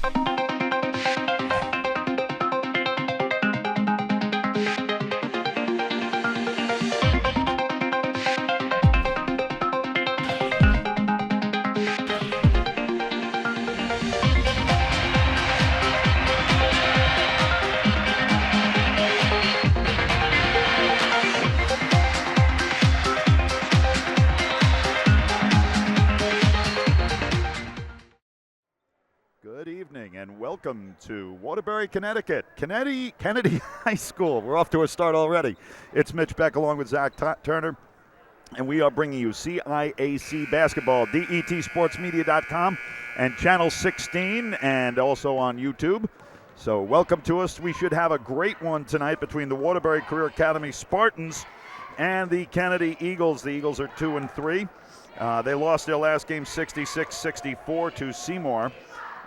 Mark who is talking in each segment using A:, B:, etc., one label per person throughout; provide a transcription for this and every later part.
A: Good evening and welcome to Waterbury, Connecticut, Kennedy High School. We're off to a start already. It's Mitch Beck along with Zach Turner, and we are bringing you CIAC basketball, DETSportsmedia.com and Channel 16, and also on YouTube. So welcome to us. We should have a great one tonight between the Waterbury Career Academy Spartans and the Kennedy Eagles. The Eagles are 2-3. They lost their last game 66-64 to Seymour.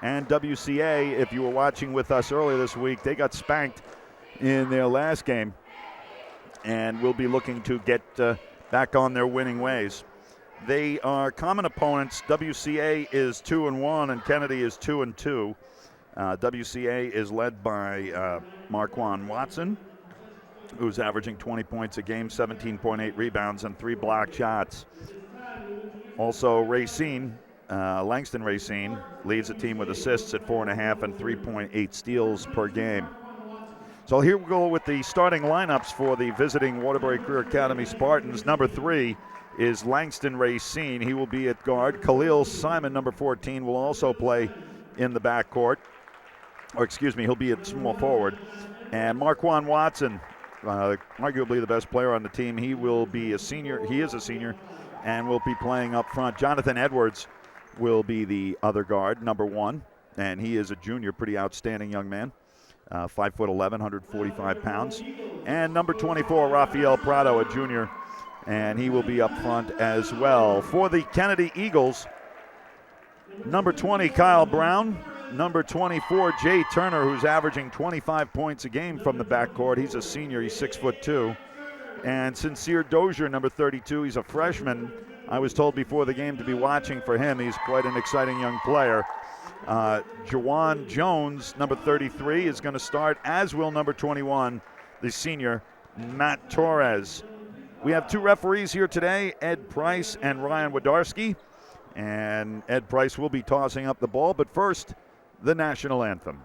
A: And WCA, if you were watching with us earlier this week, they got spanked in their last game and will be looking to get back on their winning ways. They are common opponents. WCA is 2-1 and Kennedy is 2-2. WCA is led by Marquand Watson, who's averaging 20 points a game, 17.8 rebounds, and 3 blocked shots. Also, Racine. Langston Racine leads the team with assists at 4.5 and 3.8 steals per game. So here we go with the starting lineups for the visiting Waterbury Career Academy Spartans. Number 3 is Langston Racine. He will be at guard. Khalil Simon, number 14, will also play in the backcourt. He'll be at small forward. And Marquand Watson, arguably the best player on the team, he will be a senior. He is a senior and will be playing up front. Jonathan Edwards will be the other guard, number 1, and he is a junior, pretty outstanding young man, 5'11", 145 pounds. And number 24, Rafael Prado, a junior, and he will be up front as well. For the Kennedy Eagles, number 20, Kyle Brown, number 24, Jay Turner, who's averaging 25 points a game from the backcourt. He's a senior, he's 6'2". And Sincere Dozier, number 32, he's a freshman. I was told before the game to be watching for him. He's quite an exciting young player. Jawan Jones, number 33, is going to start, as will number 21, the senior, Matt Torres. We have 2 referees here today, Ed Price and Ryan Wodarski. And Ed Price will be tossing up the ball, but first, the national anthem.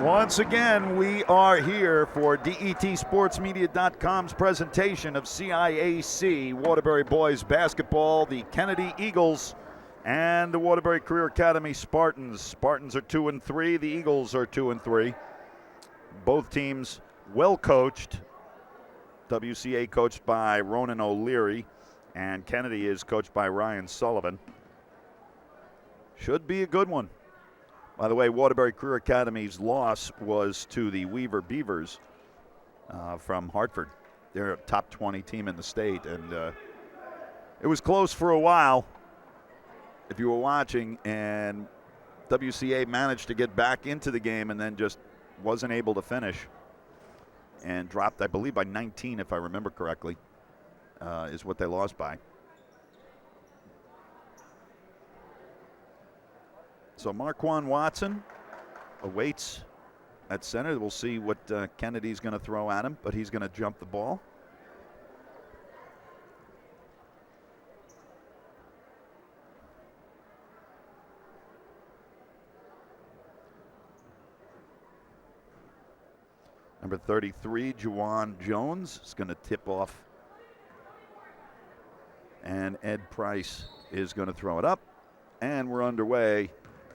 A: Once again, we are here for DETSportsmedia.com's presentation of CIAC Waterbury Boys Basketball, the Kennedy Eagles, and the Waterbury Career Academy Spartans. Spartans are 2-3, the Eagles are 2-3. Both teams well coached. WCA coached by Ronan O'Leary, and Kennedy is coached by Ryan Sullivan. Should be a good one. By the way, Waterbury Career Academy's loss was to the Weaver Beavers from Hartford. They're a top 20 team in the state, and it was close for a while, if you were watching, and WCA managed to get back into the game and then just wasn't able to finish and dropped, I believe, by 19, if I remember correctly, is what they lost by. So Marquand Watson awaits at center. We'll see what Kennedy's going to throw at him, but he's going to jump the ball. Number 33, Juwan Jones, is going to tip off. And Ed Price is going to throw it up. And we're underway.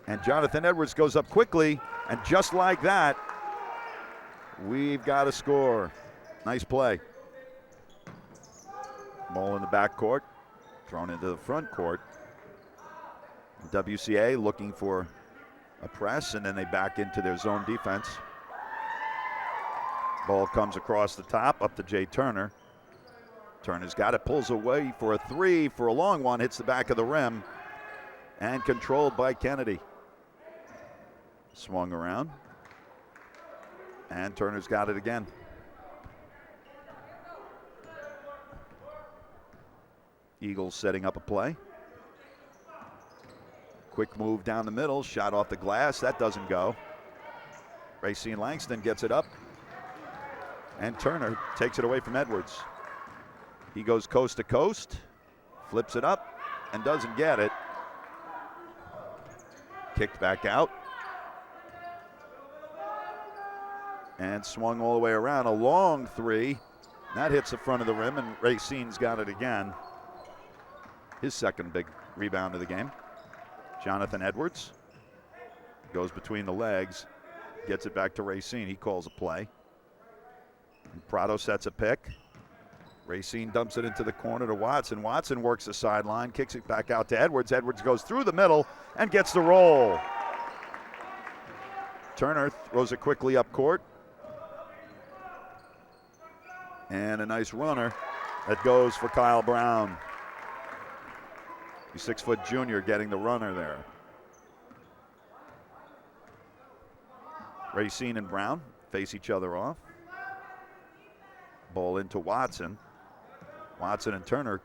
A: And Jonathan Edwards goes up quickly. And just like that, we've got a score. Nice play. Ball in the back court, thrown into the front court. WCA looking for a press, and then they back into their zone defense. Ball comes across the top, up to Jay Turner. Turner's got it, pulls away for a three, for a long one, hits the back of the rim, and controlled by Kennedy. Swung around, and Turner's got it again. Eagles setting up a play. Quick move down the middle, shot off the glass, that doesn't go. Racine Langston gets it up. And Turner takes it away from Edwards. He goes coast to coast, flips it up, and doesn't get it. Kicked back out. And swung all the way around. A long three. That hits the front of the rim, and Racine's got it again. His second big rebound of the game. Jonathan Edwards goes between the legs, gets it back to Racine. He calls a play. Prado sets a pick. Racine dumps it into the corner to Watson. Watson works the sideline, kicks it back out to Edwards. Edwards goes through the middle and gets the roll. Turner throws it quickly up court. And a nice runner that goes for Kyle Brown. The 6-foot junior getting the runner there. Racine and Brown face each other off. Ball into Watson. Watson and Turner.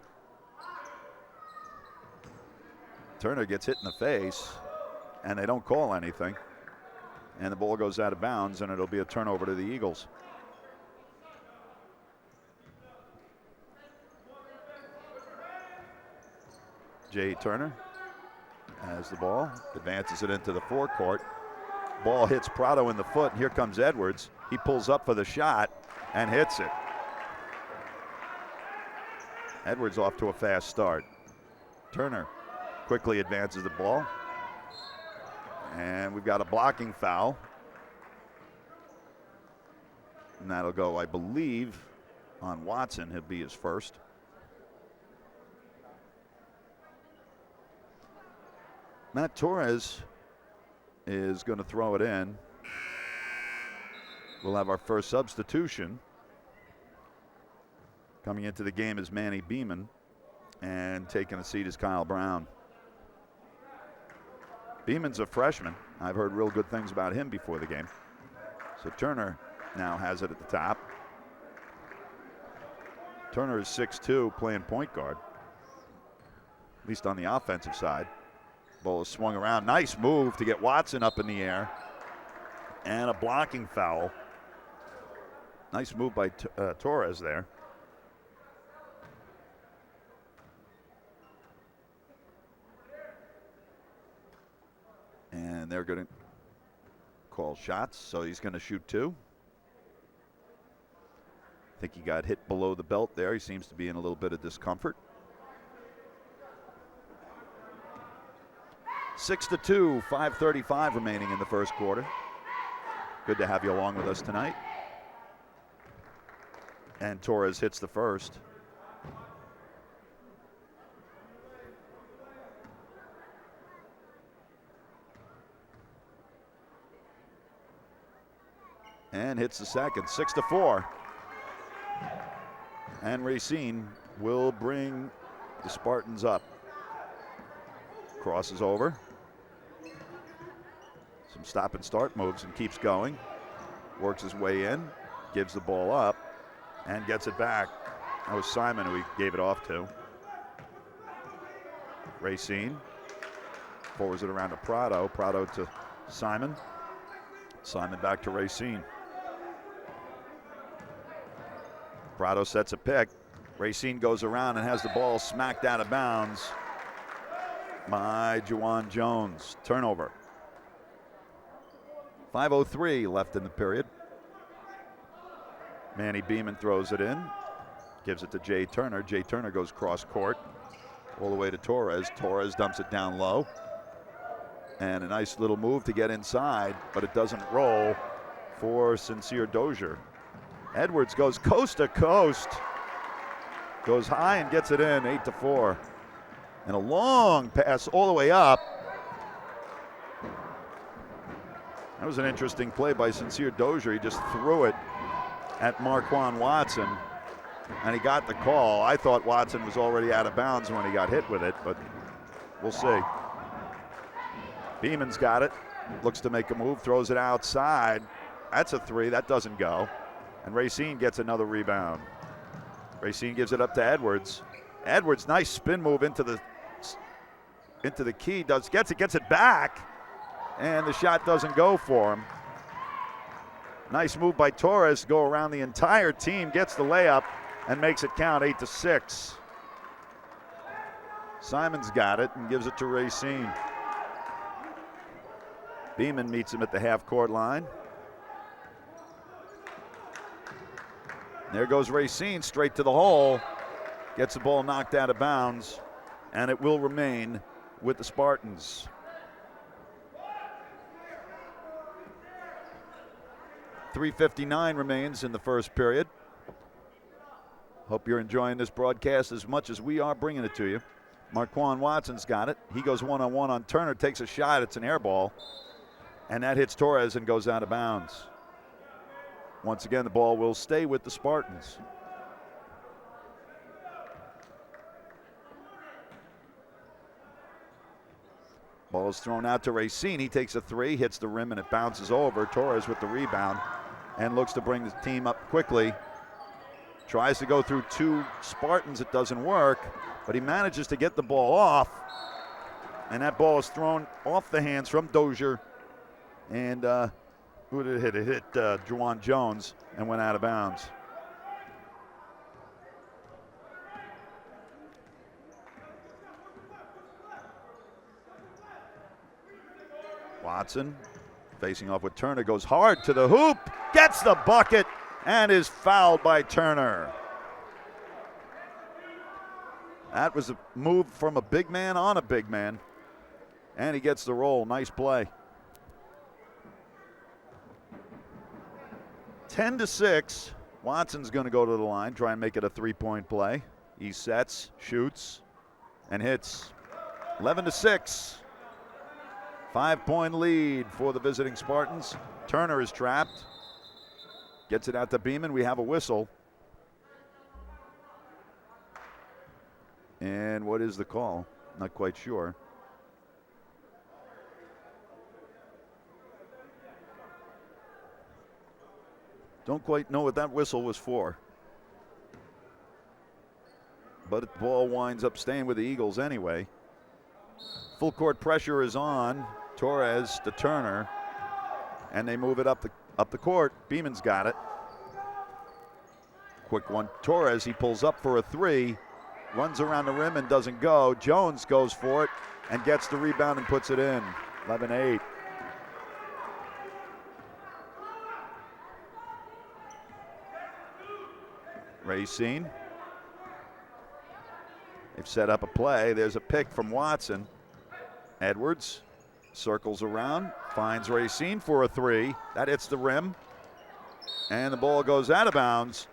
A: Turner gets hit in the face, and they don't call anything. And the ball goes out of bounds, and it'll be a turnover to the Eagles. Jay Turner has the ball, advances it into the forecourt. Ball hits Prado in the foot, and here comes Edwards. He pulls up for the shot and hits it. Edwards off to a fast start. Turner quickly advances the ball. And we've got a blocking foul. And that'll go, I believe, on Watson. He'll be his first. Matt Torres is going to throw it in. We'll have our first substitution. Coming into the game is Manny Beeman, and taking a seat is Kyle Brown. Beeman's a freshman. I've heard real good things about him before the game. So Turner now has it at the top. Turner is 6'2", playing point guard, at least on the offensive side. Ball is swung around. Nice move to get Watson up in the air. And a blocking foul. Nice move by Torres there. And they're going to call shots, so he's going to shoot two. I think he got hit below the belt there. He seems to be in a little bit of discomfort. 6-2, 5:35 remaining in the first quarter. Good to have you along with us tonight. And Torres hits the first. And hits the second, 6-4. And Racine will bring the Spartans up. Crosses over. Some stop and start moves and keeps going. Works his way in, gives the ball up, and gets it back. That was Simon who he gave it off to. Racine forwards it around to Prado. Prado to Simon. Simon back to Racine. Prado sets a pick. Racine goes around and has the ball smacked out of bounds by Juwan Jones. Turnover. 5:03 left in the period. Manny Beeman throws it in. Gives it to Jay Turner. Jay Turner goes cross court all the way to Torres. Torres dumps it down low. And a nice little move to get inside, but it doesn't roll for Sincere Dozier. Edwards goes coast to coast. Goes high and gets it in, 8-4. And a long pass all the way up. That was an interesting play by Sincere Dozier. He just threw it at Marquand Watson, and he got the call. I thought Watson was already out of bounds when he got hit with it, but we'll see. Beeman's got it. Looks to make a move, throws it outside. That's a three. That doesn't go. And Racine gets another rebound. Racine gives it up to Edwards. Edwards, nice spin move into the key. Gets it back, and the shot doesn't go for him. Nice move by Torres to go around the entire team, gets the layup, and makes it count, 8-6. Simon's got it and gives it to Racine. Beeman meets him at the half-court line. There goes Racine straight to the hole. Gets the ball knocked out of bounds, and it will remain with the Spartans. .359 remains in the first period. Hope you're enjoying this broadcast as much as we are bringing it to you. Marquand Watson's got it. He goes one-on-one on Turner, takes a shot. It's an air ball, and that hits Torres and goes out of bounds. Once again, the ball will stay with the Spartans. Ball is thrown out to Racine. He takes a three, hits the rim, and it bounces over. Torres with the rebound and looks to bring the team up quickly. Tries to go through two Spartans. It doesn't work, but he manages to get the ball off, and that ball is thrown off the hands from Dozier. And who did it hit? It hit Juwan Jones and went out of bounds. Watson facing off with Turner, goes hard to the hoop, gets the bucket, and is fouled by Turner. That was a move from a big man on a big man, and he gets the roll. Nice play. 10-6. Watson's going to go to the line, try and make it a three-point play. He sets, shoots, and hits. 11-6. 5-point lead for the visiting Spartans. Turner is trapped. Gets it out to Beeman. We have a whistle. And what is the call? Not quite sure. Don't quite know what that whistle was for. But the ball winds up staying with the Eagles anyway. Full court pressure is on. Torres to Turner, and they move it up the court. Beeman's got it. Quick one. Torres, he pulls up for a three, runs around the rim and doesn't go. Jones goes for it and gets the rebound and puts it in. 11-8. Racine. They've set up a play. There's a pick from Watson. Edwards circles around, finds Racine for a three. That hits the rim, and the ball goes out of bounds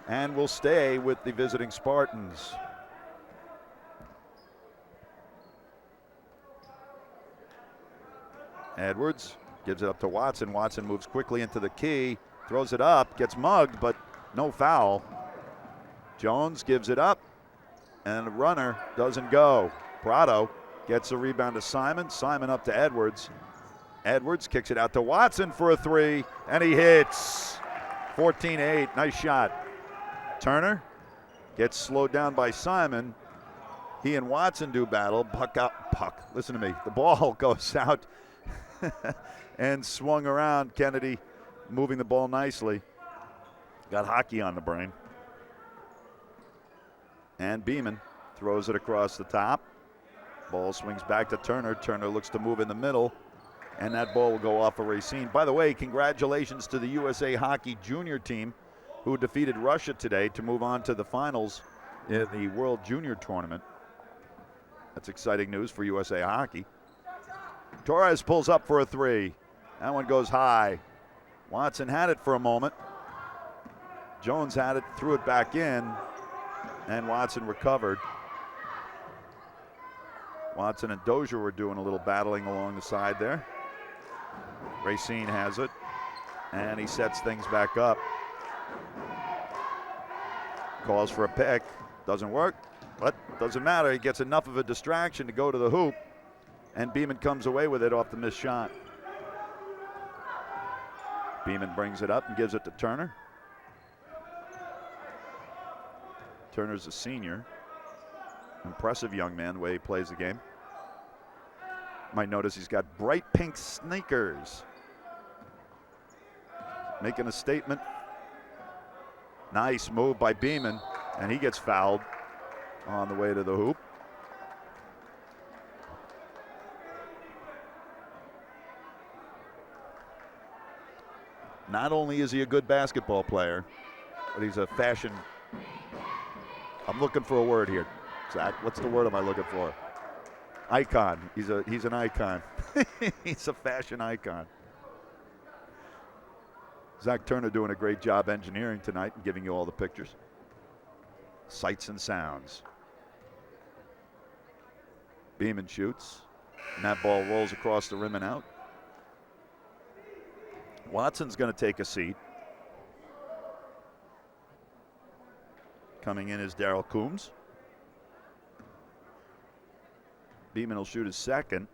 A: and will stay with the visiting Spartans. Edwards gives it up to Watson. Watson moves quickly into the key, throws it up, gets mugged, but no foul. Jones gives it up, and the runner doesn't go. Prado gets a rebound to Simon. Simon up to Edwards. Edwards kicks it out to Watson for a three, and he hits. 14-8. Nice shot. Turner gets slowed down by Simon. He and Watson do battle. Puck. Listen to me. The ball goes out, and swung around. Kennedy moving the ball nicely. Got hockey on the brain. And Beeman throws it across the top. Ball swings back to Turner. Turner looks to move in the middle, and that ball will go off of Racine. By the way, congratulations to the USA Hockey Junior team who defeated Russia today to move on to the finals in the World Junior Tournament. That's exciting news for USA Hockey. Torres pulls up for a three. That one goes high. Watson had it for a moment. Jones had it, threw it back in, and Watson recovered. Watson and Dozier were doing a little battling along the side there. Racine has it, and he sets things back up. Calls for a pick. Doesn't work, but doesn't matter. He gets enough of a distraction to go to the hoop, and Beeman comes away with it off the missed shot. Beeman brings it up and gives it to Turner. Turner's a senior. Impressive young man, the way he plays the game. Might notice he's got bright pink sneakers. Making a statement. Nice move by Beeman, and he gets fouled on the way to the hoop. Not only is he a good basketball player, but he's a fashion. I'm looking for a word here. Zach, what's the word am I looking for? Icon. He's an icon. He's a fashion icon. Zach Turner doing a great job engineering tonight and giving you all the pictures. Sights and sounds. Beeman shoots, and that ball rolls across the rim and out. Watson's going to take a seat. Coming in is Darryl Coombs. Beeman will shoot his second.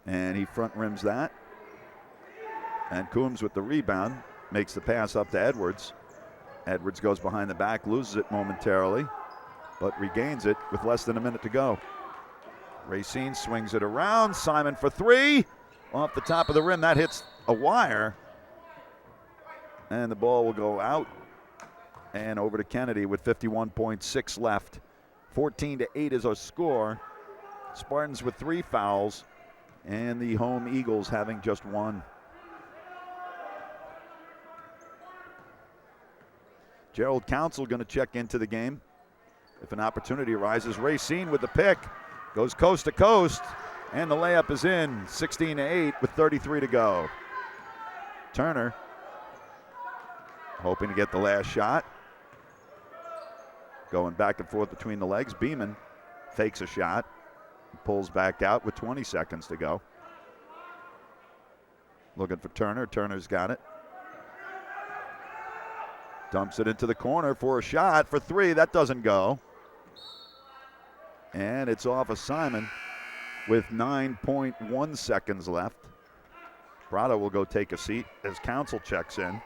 A: And he front rims that. And Coombs with the rebound makes the pass up to Edwards. Edwards goes behind the back, loses it momentarily, but regains it with less than a minute to go. Racine swings it around. Simon for three. Off the top of the rim. That hits a wire. And the ball will go out and over to Kennedy with 51.6 left. 14-8 is our score. Spartans with 3 fouls, and the home Eagles having just 1. Gerald Council going to check into the game if an opportunity arises. Racine with the pick. Goes coast to coast, and the layup is in. 16-8 with 33 to go. Turner hoping to get the last shot. Going back and forth between the legs. Beeman fakes a shot, pulls back out with 20 seconds to go. Looking for Turner. Turner's got it. Dumps it into the corner for a shot for 3. That doesn't go. And it's off of Simon with 9.1 seconds left. Prado will go take a seat as Council checks in.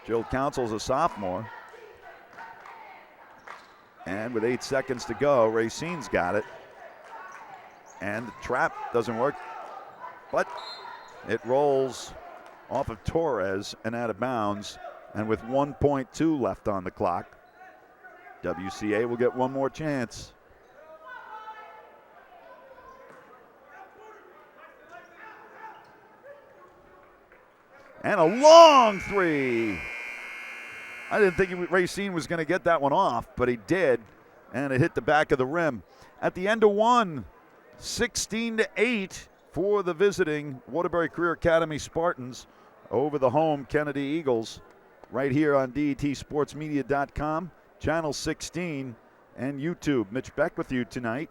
A: Jill Council's a sophomore. And with 8 seconds to go, Racine's got it. And the trap doesn't work, but it rolls off of Torres and out of bounds. And with 1.2 left on the clock, WCA will get one more chance. And a long 3. I didn't think Racine was going to get that one off, but he did, and it hit the back of the rim. At the end of 1, 16-8 for the visiting Waterbury Career Academy Spartans over the home Kennedy Eagles, right here on DETSportsmedia.com, Channel 16, and YouTube. Mitch Beck with you tonight,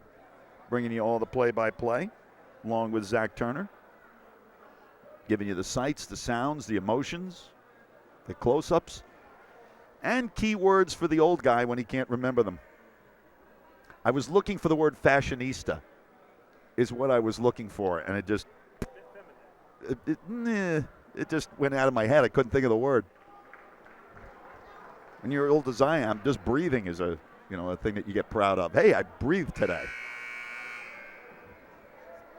A: bringing you all the play-by-play, along with Zach Turner, giving you the sights, the sounds, the emotions, the close-ups, and keywords for the old guy when he can't remember them. I was looking for the word fashionista, is what I was looking for, and it just went out of my head. I couldn't think of the word. When you're old as I am, just breathing is a a thing that you get proud of. Hey, I breathed today.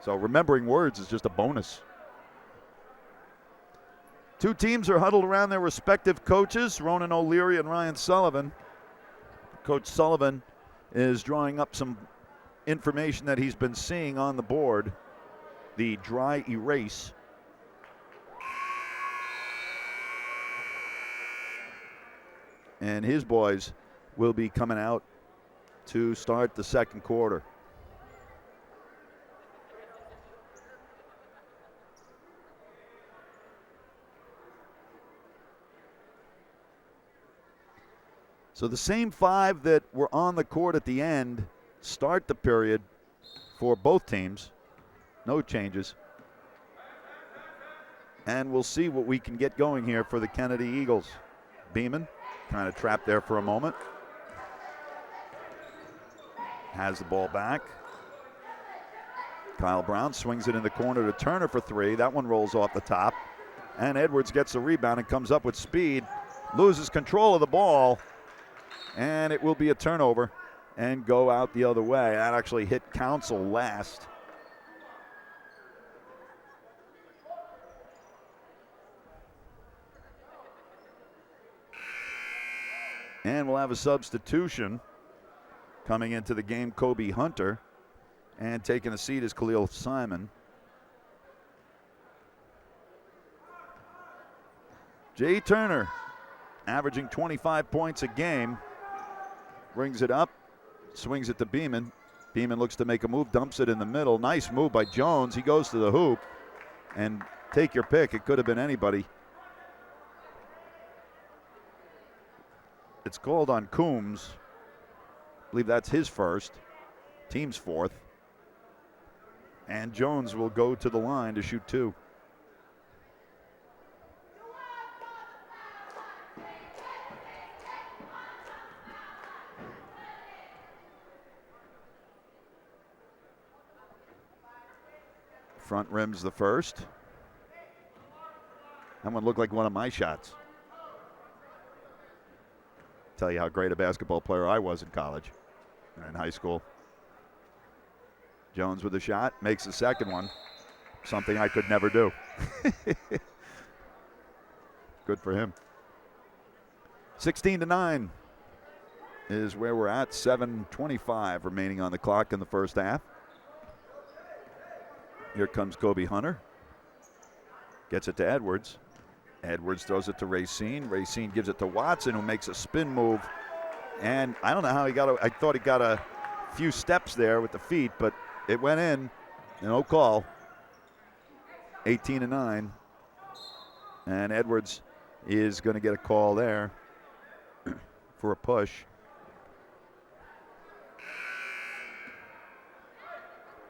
A: So remembering words is just a bonus. Two teams are huddled around their respective coaches, Ronan O'Leary and Ryan Sullivan. Coach Sullivan is drawing up some information that he's been seeing on the board, the dry erase. And his boys will be coming out to start the second quarter. So the same five that were on the court at the end start the period for both teams. No changes. And we'll see what we can get going here for the Kennedy Eagles. Beeman kind of trapped there for a moment. Has the ball back. Kyle Brown swings it in the corner to Turner for three. That one rolls off the top. And Edwards gets the rebound and comes up with speed. Loses control of the ball. And it will be a turnover and go out the other way. That actually hit Council last. And we'll have a substitution coming into the game, Kobe Hunter. And taking a seat is Khalil Simon. Jay Turner, averaging 25 points a game. Brings it up, swings it to Beeman. Beeman looks to make a move, dumps it in the middle. Nice move by Jones. He goes to the hoop. And take your pick. It could have been anybody. It's called on Coombs. I believe that's his first. Team's fourth. And Jones will go to the line to shoot two. Front rim's the first. That one looked like one of my shots. Tell you how great a basketball player I was in college and in high school. Jones with a shot, makes the second one. Something I could never do. Good for him. 16-9 is where we're at. 7:25 remaining on the clock in the first half. Here comes Kobe Hunter. Gets it to Edwards. Edwards throws it to Racine. Racine gives it to Watson, who makes a spin move. And I don't know how he got I thought he got a few steps there with the feet, but it went in. No call. 18-9. And Edwards is going to get a call there for a push.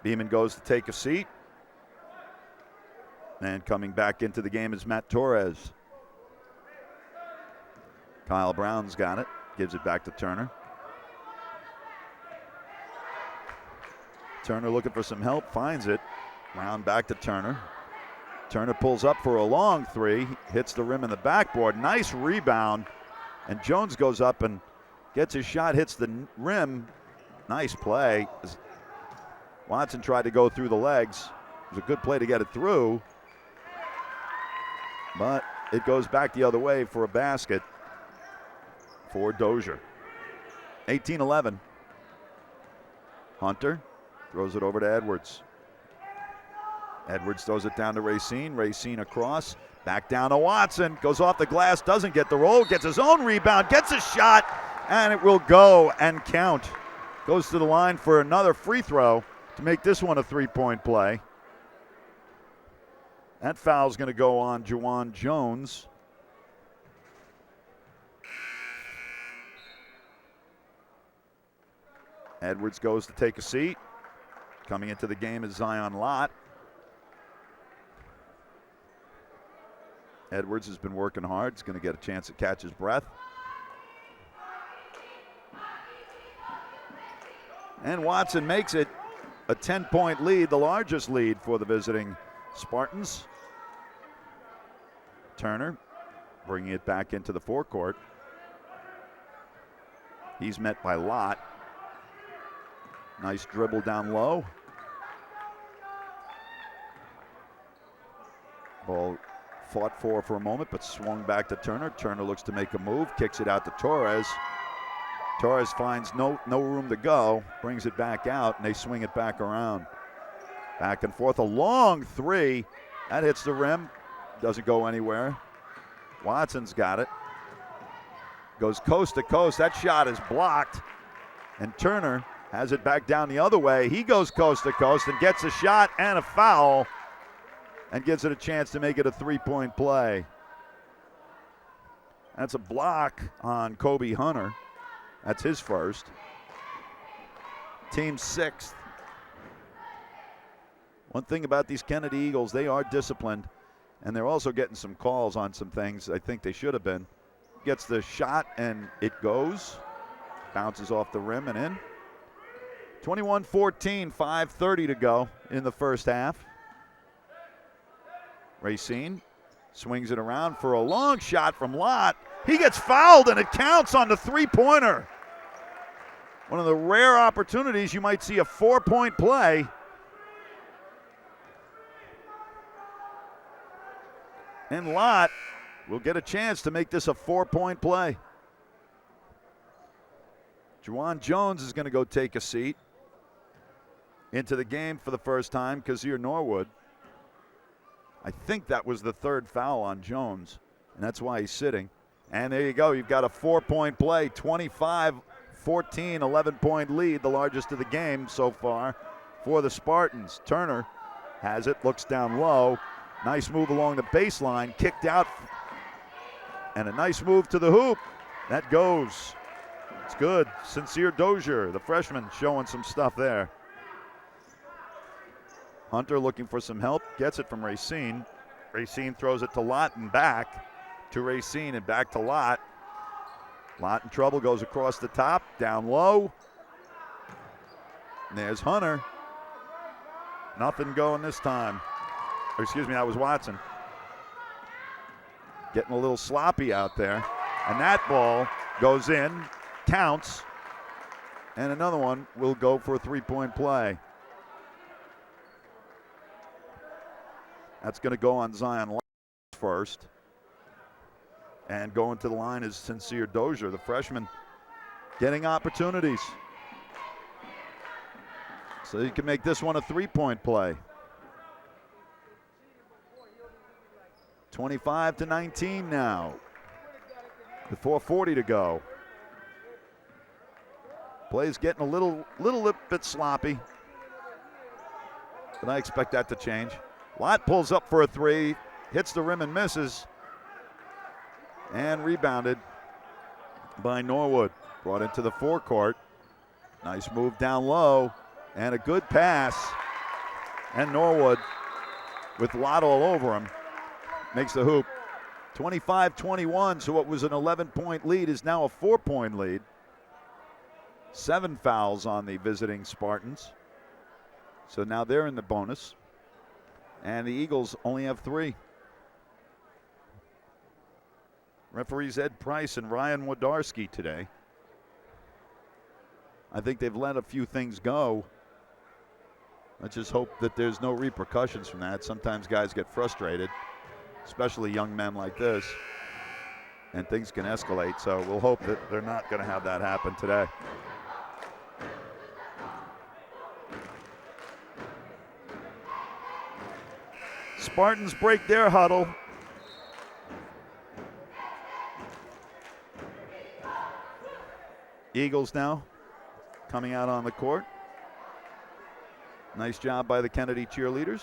A: Beeman goes to take a seat. And coming back into the game is Matt Torres. Kyle Brown's got it. Gives it back to Turner. Turner looking for some help. Finds it. Brown back to Turner. Turner pulls up for a long three. Hits the rim in the backboard. Nice rebound. And Jones goes up and gets his shot. Hits the rim. Nice play. Watson tried to go through the legs. It was a good play to get it through. But it goes back the other way for a basket for Dozier. 18-11. Hunter throws it over to Edwards. Edwards throws it down to Racine. Racine across. Back down to Watson. Goes off the glass. Doesn't get the roll. Gets his own rebound. Gets a shot. And it will go and count. Goes to the line for another free throw to make this one a three-point play. That foul's going to go on Juwan Jones. Edwards goes to take a seat. Coming into the game is Zion Lott. Edwards has been working hard. He's going to get a chance to catch his breath. And Watson makes it a 10-point lead, the largest lead for the visiting Spartans. Turner bringing it back into the forecourt. He's met by Lott. Nice dribble down low. Ball fought for a moment, but swung back to Turner. Turner looks to make a move, kicks it out to Torres. Torres finds no room to go, brings it back out, and they swing it back around. Back and forth, a long three. That hits the rim, doesn't go anywhere. Watson's got it. Goes coast to coast. That shot is blocked, and Turner has it back down the other way. He goes coast to coast and gets a shot and a foul and gives it a chance to make it a three-point play. That's a block on Kobe Hunter. That's his first. Team sixth. One thing about these Kennedy Eagles, they are disciplined, and they're also getting some calls on some things I think they should have been. Gets the shot, and it goes. Bounces off the rim and in. 21-14, 5:30 to go in the first half. Racine swings it around for a long shot from Lott. He gets fouled, and it counts on the three-pointer. One of the rare opportunities you might see a four-point play. And Lott will get a chance to make this a four-point play. Juwan Jones is going to go take a seat into the game for the first time. Kazir Norwood. I think that was the third foul on Jones, and that's why he's sitting. And there you go. You've got a four-point play, 25-14, 11-point lead, the largest of the game so far for the Spartans. Turner has it, looks down low. Nice move along the baseline, kicked out, and a nice move to the hoop. That goes. It's good. Sincere Dozier, the freshman, showing some stuff there. Hunter looking for some help, gets it from Racine. Racine throws it to Lott and back to Racine and back to Lott. Lott in trouble, goes across the top, down low. And there's Hunter. Nothing going this time. Or excuse me, that was Watson. Getting a little sloppy out there. And that ball goes in, counts, and another one will go for a three-point play. That's going to go on Zion first. And going to the line is Sincere Dozier, the freshman, getting opportunities. So you can make this one a three-point play. 25-19 now. With 4:40 to go. Play's getting a little bit sloppy, but I expect that to change. Lott pulls up for a three, hits the rim and misses, and rebounded by Norwood. Brought into the forecourt. Nice move down low, and a good pass. And Norwood, with Lott all over him, makes the hoop. 25-21, so what was an 11-point lead is now a 4-point lead. 7 fouls on the visiting Spartans. So now they're in the bonus. And the Eagles only have 3. Referees Ed Price and Ryan Wodarski today. I think they've let a few things go. Let's just hope that there's no repercussions from that. Sometimes guys get frustrated, especially young men like this, and things can escalate. So we'll hope that they're not going to have that happen today. Spartans break their huddle. Eagles now coming out on the court. Nice job by the Kennedy cheerleaders.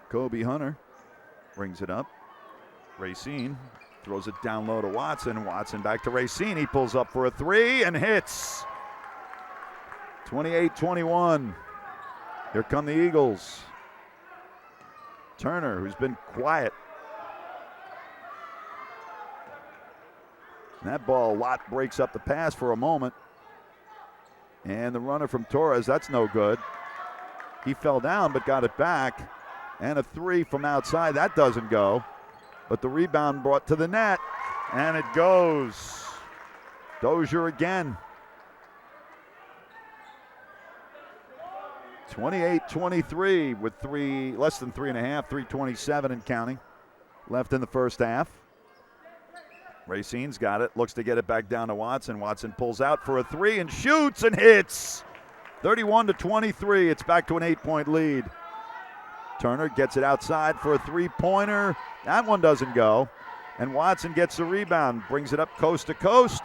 A: Kobe Hunter brings it up. Racine throws it down low to Watson. Watson back to Racine. He pulls up for a three and hits. 28-21. Here come the Eagles. Turner, who's been quiet. And that ball, Lott breaks up the pass for a moment. And the runner from Torres, that's no good. He fell down but got it back. And a three from outside, that doesn't go. But the rebound brought to the net, and it goes. Dozier again. 28-23 with less than 3.5, 3:27 and counting left in the first half. Racine's got it, looks to get it back down to Watson. Watson pulls out for a three and shoots and hits. 31-23, it's back to an 8-point lead. Turner gets it outside for a three-pointer. That one doesn't go. And Watson gets the rebound, brings it up coast to coast.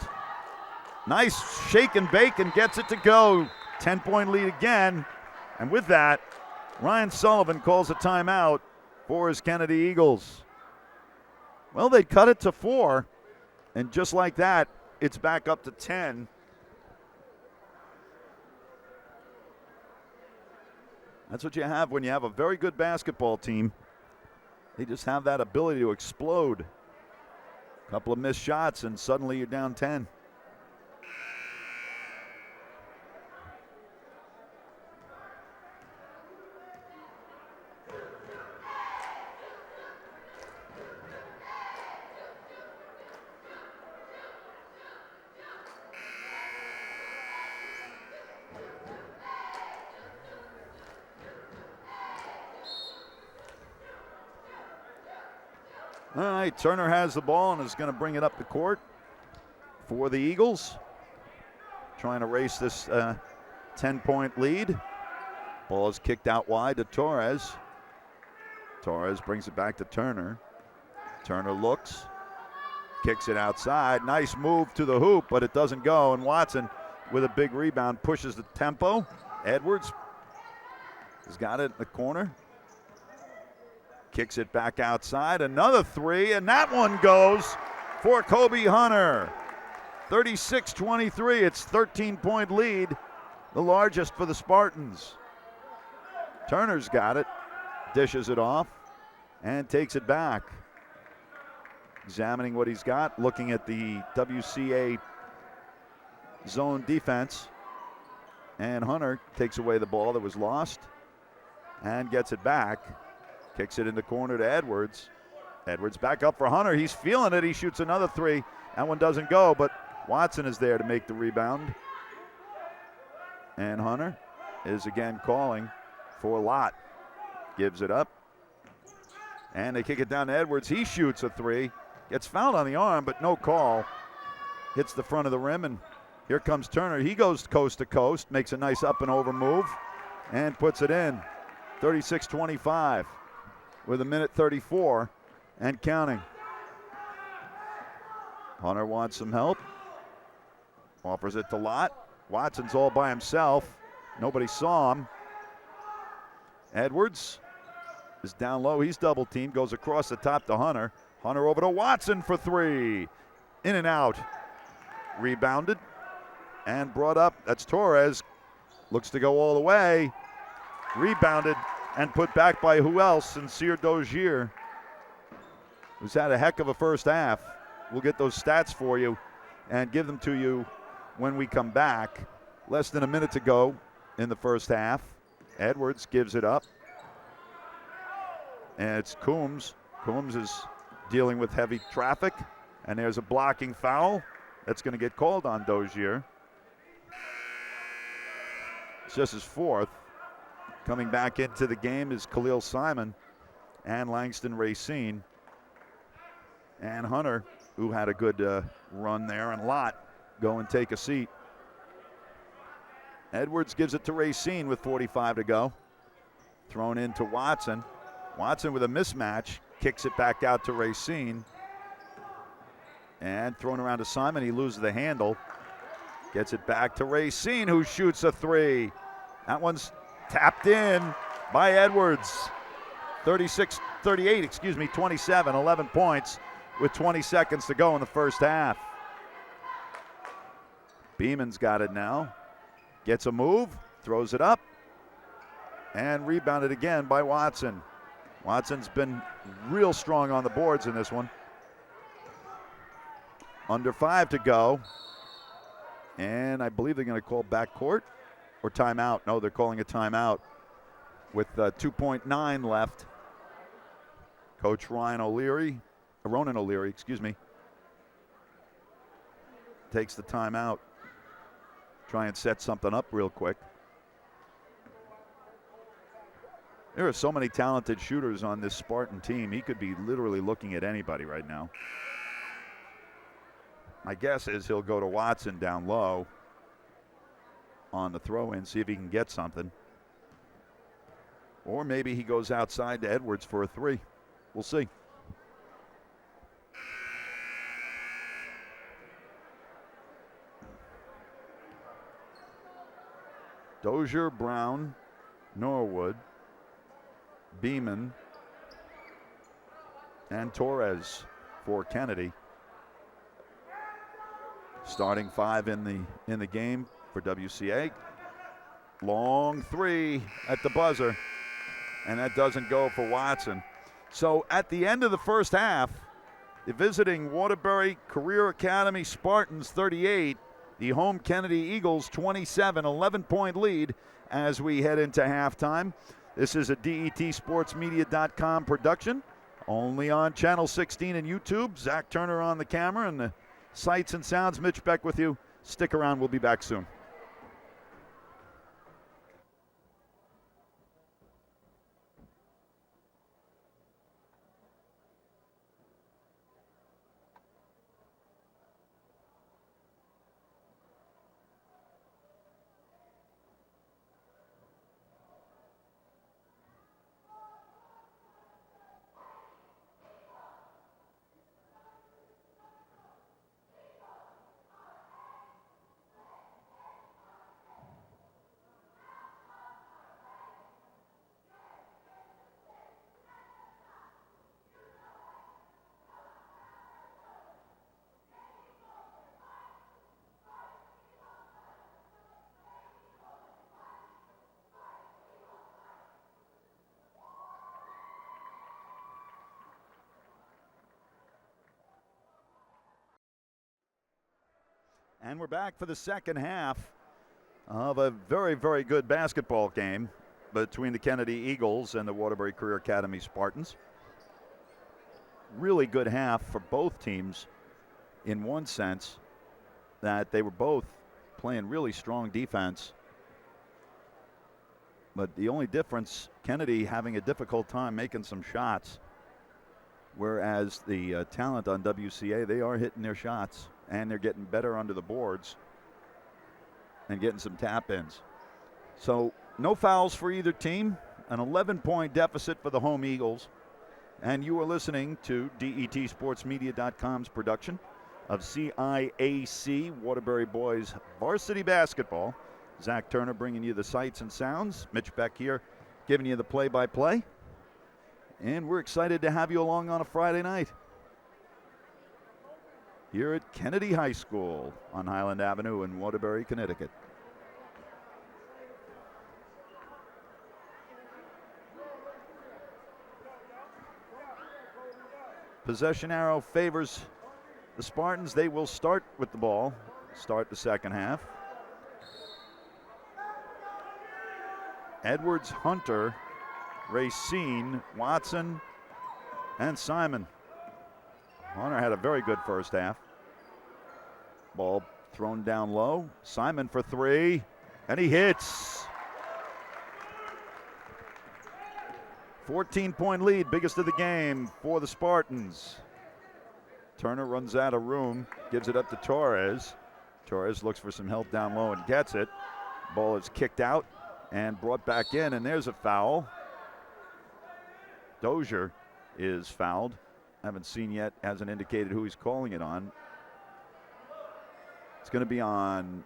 A: Nice shake and bake and gets it to go. 10-point lead again. And with that, Ryan Sullivan calls a timeout for his Kennedy Eagles. Well, they cut it to 4. And just like that, it's back up to 10. That's what you have when you have a very good basketball team. They just have that ability to explode. A couple of missed shots, and suddenly you're down 10. All right, Turner has the ball and is going to bring it up the court for the Eagles. Trying to race this 10-point lead. Ball is kicked out wide to Torres. Torres brings it back to Turner. Turner looks, kicks it outside. Nice move to the hoop, but it doesn't go. And Watson, with a big rebound, pushes the tempo. Edwards has got it in the corner. Kicks it back outside. Another three, and that one goes for Kobe Hunter. 36-23. It's 13-point lead, the largest for the Spartans. Turner's got it, dishes it off, and takes it back. Examining what he's got, looking at the WCA zone defense. And Hunter takes away the ball that was lost and gets it back. Kicks it in the corner to Edwards. Edwards back up for Hunter. He's feeling it. He shoots another three. That one doesn't go, but Watson is there to make the rebound. And Hunter is again calling for Lott. Gives it up. And they kick it down to Edwards. He shoots a three. Gets fouled on the arm, but no call. Hits the front of the rim, and here comes Turner. He goes coast to coast, makes a nice up and over move, and puts it in. 36-25. With a minute 34 and counting. Hunter wants some help. Offers it to Lott. Watson's all by himself. Nobody saw him. Edwards is down low. He's double teamed. Goes across the top to Hunter. Hunter over to Watson for three. In and out. Rebounded and brought up. That's Torres. Looks to go all the way. Rebounded and put back by who else? Sincere Dozier, who's had a heck of a first half. We'll get those stats for you and give them to you when we come back. Less than a minute to go in the first half. Edwards gives it up. And it's Coombs. Coombs is dealing with heavy traffic. And there's a blocking foul that's going to get called on Dozier. It's just his fourth. Coming back into the game is Khalil Simon and Langston Racine. And Hunter, who had a good run there, and Lott go and take a seat. Edwards gives it to Racine with 45 to go. Thrown into Watson. Watson with a mismatch, kicks it back out to Racine. And thrown around to Simon, he loses the handle. Gets it back to Racine, who shoots a three. That one's tapped in by Edwards. 27, 11 points with 20 seconds to go in the first half. Beeman's got it now. Gets a move, throws it up, and rebounded again by Watson. Watson's been real strong on the boards in this one. Under 5 to go. And I believe they're going to call backcourt or timeout. No, they're calling a timeout with 2.9 left. Coach Ronan O'Leary, takes the timeout. Try and set something up real quick. There are so many talented shooters on this Spartan team. He could be literally looking at anybody right now. My guess is he'll go to Watson down low on the throw-in, see if he can get something. Or maybe he goes outside to Edwards for a three. We'll see. Dozier, Brown, Norwood, Beeman, and Torres for Kennedy. Starting five in the game for WCA. Long three at the buzzer, and that doesn't go for Watson. So at the end of the first half, the visiting Waterbury Career Academy Spartans 38, the home Kennedy Eagles 27, 11-point lead as we head into halftime. This is a DETSportsmedia.com production, only on Channel 16 and YouTube. Zach Turner on the camera and the sights and sounds. Mitch Beck with you. Stick around. We'll be back soon. And we're back for the second half of a very, very good basketball game between the Kennedy Eagles and the Waterbury Career Academy Spartans. Really good half for both teams in one sense, that they were both playing really strong defense. But the only difference, Kennedy having a difficult time making some shots, whereas the talent on WCA, they are hitting their shots. And they're getting better under the boards and getting some tap-ins. So no fouls for either team. An 11-point deficit for the home Eagles. And you are listening to DETSportsmedia.com's production of CIAC Waterbury Boys Varsity Basketball. Zach Turner bringing you the sights and sounds. Mitch Beck here giving you the play-by-play. And we're excited to have you along on a Friday night here at Kennedy High School on Highland Avenue in Waterbury, Connecticut. Possession arrow favors the Spartans. They will start with the ball, start the second half. Edwards, Hunter, Racine, Watson, and Simon. Hunter had a very good first half. Ball thrown down low. Simon for three, and he hits. 14-point lead, biggest of the game for the Spartans. Turner runs out of room, gives it up to Torres. Torres looks for some help down low and gets it. Ball is kicked out and brought back in, and there's a foul. Dozier is fouled. Haven't seen yet, hasn't indicated who he's calling it on. It's going to be on,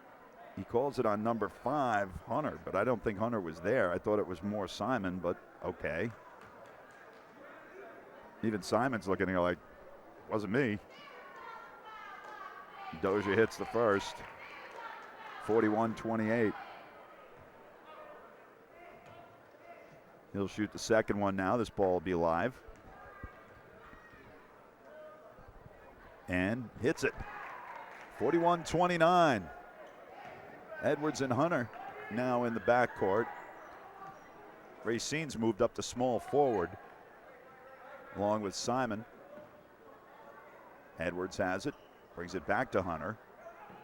A: he calls it on number 5, Hunter, but I don't think Hunter was there. I thought it was more Simon, but okay. Even Simon's looking at it like, wasn't me. Dozier hits the first, 41-28. He'll shoot the second one now. This ball will be live. And hits it. 41-29. Edwards and Hunter now in the backcourt. Racine's moved up to small forward along with Simon. Edwards has it, brings it back to Hunter.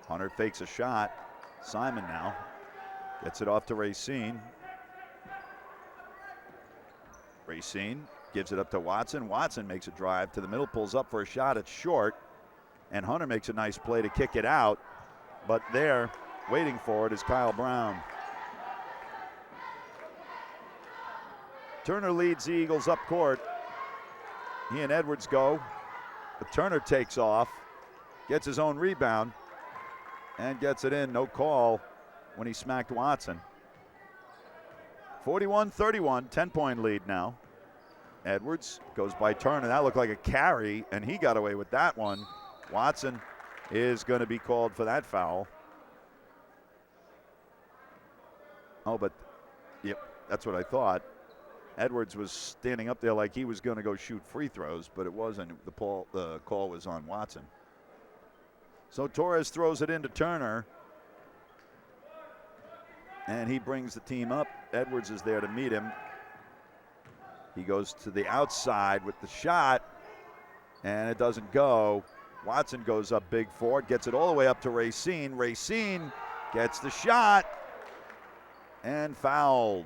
A: Hunter fakes a shot. Simon now gets it off to Racine. Racine gives it up to Watson. Watson makes a drive to the middle, pulls up for a shot. It's short. And Hunter makes a nice play to kick it out. But there, waiting for it, is Kyle Brown. Turner leads the Eagles up court. He and Edwards go. But Turner takes off, gets his own rebound, and gets it in. No call when he smacked Watson. 41-31, 10-point lead now. Edwards goes by Turner. That looked like a carry, and he got away with that one. Watson is going to be called for that foul. Oh, but, yep, that's what I thought. Edwards was standing up there like he was going to go shoot free throws, but it wasn't. The call was on Watson. So Torres throws it into Turner, and he brings the team up. Edwards is there to meet him. He goes to the outside with the shot, and it doesn't go. Watson goes up big for it, gets it all the way up to Racine. Racine gets the shot and fouled.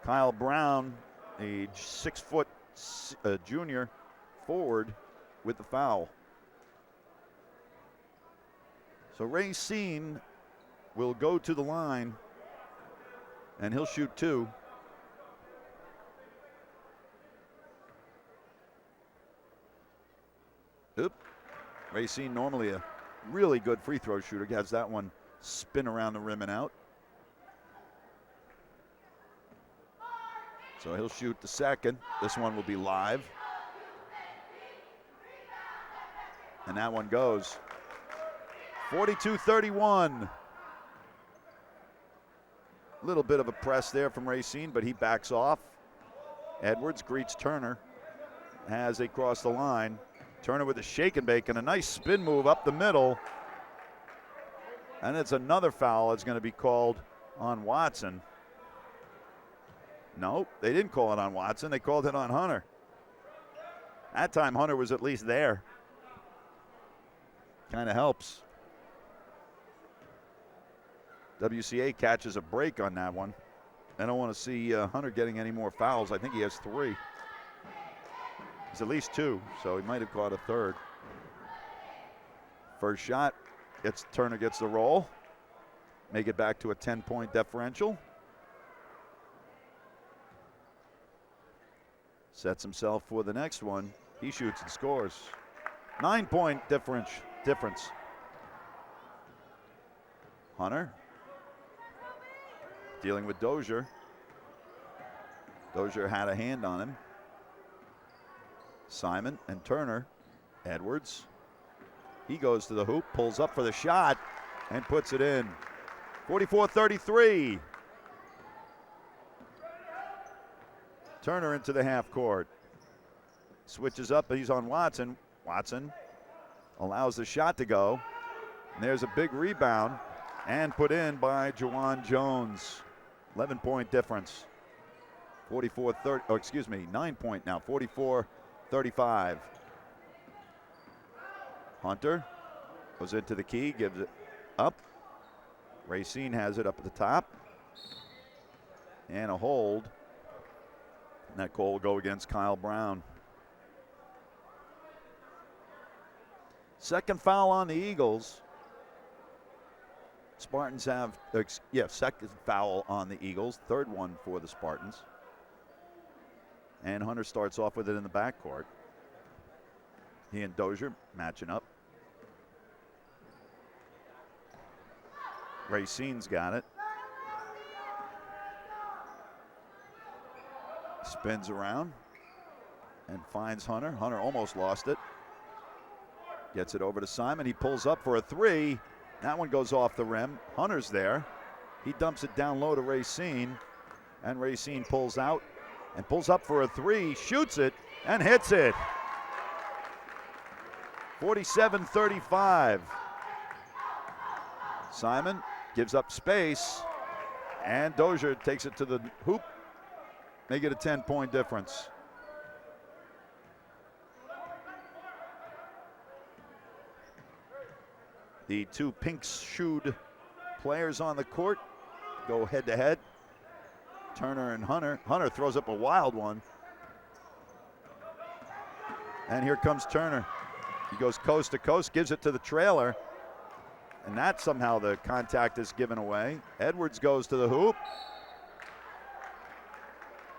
A: Kyle Brown, a 6-foot junior forward, with the foul. So Racine will go to the line, and he'll shoot two. Racine, normally a really good free throw shooter, has that one spin around the rim and out. So he'll shoot the second. This one will be live. And that one goes. 42-31. A little bit of a press there from Racine, but he backs off. Edwards greets Turner as they cross the line. Turner with a shake and bake and a nice spin move up the middle. And it's another foul that's going to be called on Watson. No, they didn't call it on Watson. They called it on Hunter. That time Hunter was at least there. Kind of helps. WCA catches a break on that one. I don't want to see Hunter getting any more fouls. I think he has 3. He's at least 2, so he might have caught a third. First shot, Turner gets the roll. Make it back to a 10-point differential. Sets himself for the next one. He shoots and scores. 9-point difference. Hunter dealing with Dozier. Dozier had a hand on him. Simon and Turner. Edwards. He goes to the hoop, pulls up for the shot, and puts it in. 44-33. Turner into the half court. Switches up, he's on Watson. Watson allows the shot to go. And there's a big rebound and put in by Juwan Jones. 11-point difference. 9-point now, 44-35. Hunter goes into the key, gives it up. Racine has it up at the top. And a hold. And that call will go against Kyle Brown. Second foul on the Eagles. Spartans have, second foul on the Eagles. Third one for the Spartans. And Hunter starts off with it in the backcourt. He and Dozier matching up. Racine's got it. Spins around and finds Hunter. Hunter almost lost it. Gets it over to Simon. He pulls up for a 3. That one goes off the rim. Hunter's there. He dumps it down low to Racine. And Racine pulls out and pulls up for a 3. Shoots it and hits it. 47-35. Simon gives up space, and Dozier takes it to the hoop, make it a 10-point difference. The two pink-shoed players on the court go head-to-head. Turner and Hunter. Hunter throws up a wild one. And here comes Turner. He goes coast to coast, gives it to the trailer. And that somehow the contact is given away. Edwards goes to the hoop.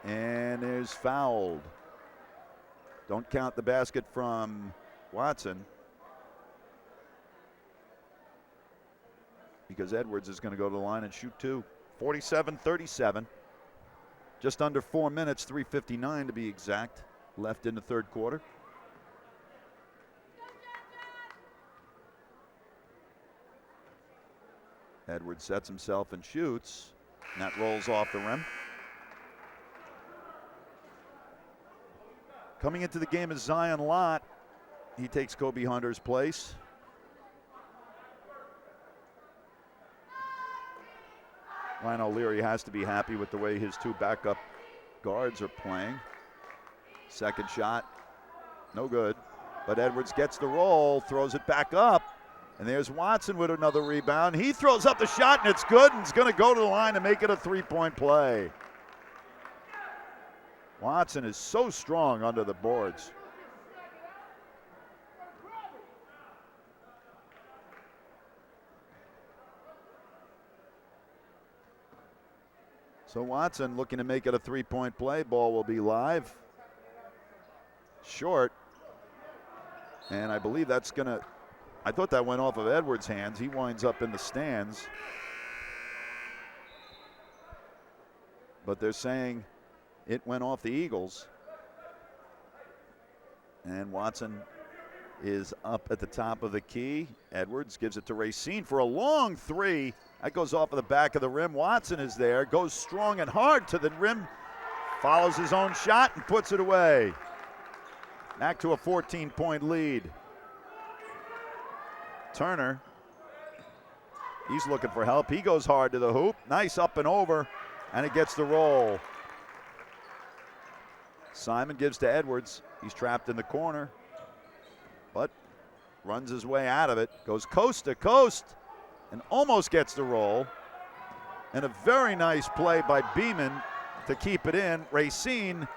A: And is fouled. Don't count the basket from Watson, because Edwards is going to go to the line and shoot two. 47-37. Just under 4 minutes, 3:59 to be exact, left in the third quarter. Edwards sets himself and shoots, and that rolls off the rim. Coming into the game is Zion Lott. He takes Kobe Hunter's place. Ryan O'Leary has to be happy with the way his two backup guards are playing. Second shot, no good. But Edwards gets the roll, throws it back up. And there's Watson with another rebound. He throws up the shot, and it's good, and it's going to go to the line and make it a three-point play. Watson is so strong under the boards. So Watson looking to make it a three-point play. Ball will be live. Short. And I believe that's going to, I thought that went off of Edwards' hands. He winds up in the stands. But they're saying it went off the Eagles. And Watson is up at the top of the key. Edwards gives it to Racine for a long three. That goes off of the back of the rim. Watson is there, goes strong and hard to the rim, follows his own shot and puts it away. Back to a 14-point lead. Turner, he's looking for help. He goes hard to the hoop. Nice up and over, and it gets the roll. Simon gives to Edwards. He's trapped in the corner, but runs his way out of it. Goes coast to coast and almost gets the roll. And a very nice play by Beeman to keep it in. Racine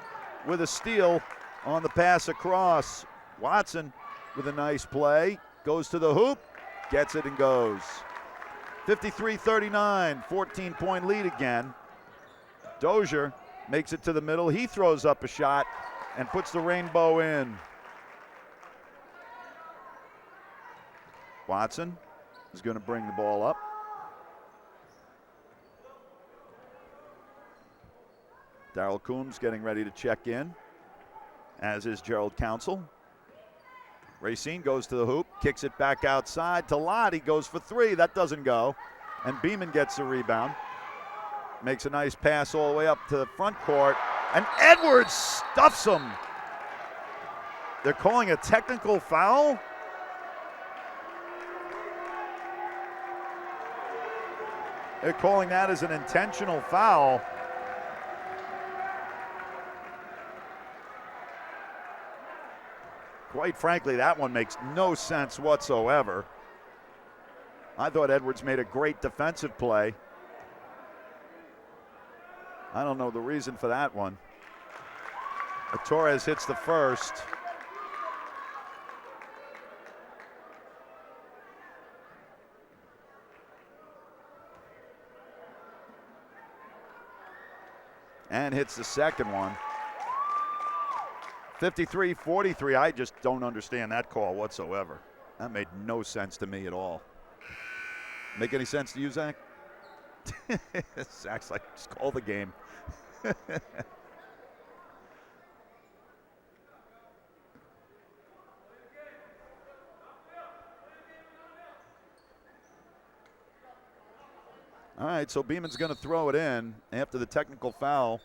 A: with a steal on the pass across. Watson with a nice play. Goes to the hoop, gets it and goes. 53-39, 14-point lead again. Dozier makes it to the middle. He throws up a shot and puts the rainbow in. Watson is going to bring the ball up. Darryl Coombs getting ready to check in, as is Gerald Council. Racine goes to the hoop, kicks it back outside to Lott. He goes for three. That doesn't go. And Beeman gets the rebound. Makes a nice pass all the way up to the front court. And Edwards stuffs him. They're calling a technical foul. They're calling that as an intentional foul. Quite frankly, that one makes no sense whatsoever. I thought Edwards made a great defensive play. I don't know the reason for that one. Torres hits the first. And hits the second one. 53-43, I just don't understand that call whatsoever. That made no sense to me at all. Make any sense to you, Zach? Zach's like, just call the game. All right, so Beeman's going to throw it in after the technical foul,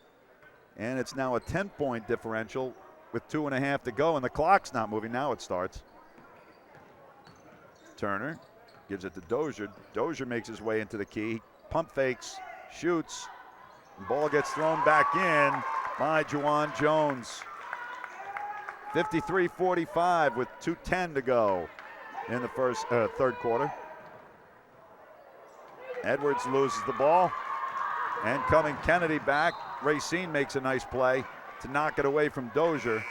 A: and it's now a 10-point differential with 2.5 to go, and the clock's not moving. Now it starts. Turner Gives it to Dozier. Dozier makes his way into the key. Pump fakes, shoots. The ball gets thrown back in by Juwan Jones. 53-45 with 2:10 to go in the third quarter. Edwards loses the ball. And coming Kennedy back. Racine makes a nice play to knock it away from Dozier.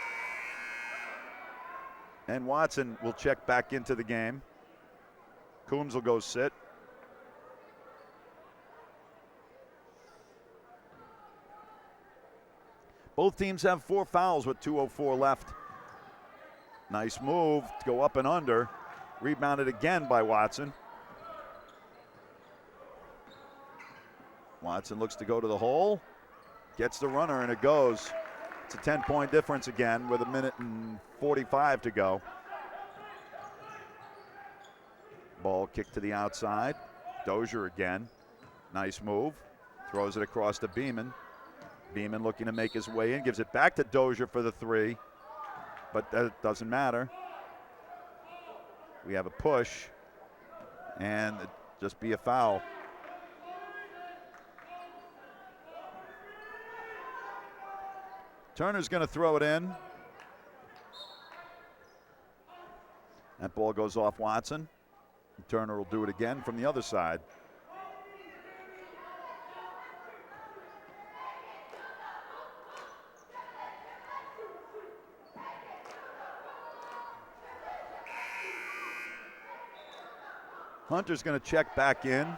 A: And Watson will check back into the game. Coombs will go sit. Both teams have 4 fouls with 2:04 left. Nice move to go up and under. Rebounded again by Watson. Watson looks to go to the hole. Gets the runner and it goes. It's a 10-point difference again with 1:45 to go. Ball kicked to the outside. Dozier again. Nice move. Throws it across to Beeman. Beeman looking to make his way in. Gives it back to Dozier for the 3. But that doesn't matter. We have a push. And it just be a foul. Turner's going to throw it in. That ball goes off Watson. Turner will do it again from the other side. Hunter's going to check back in.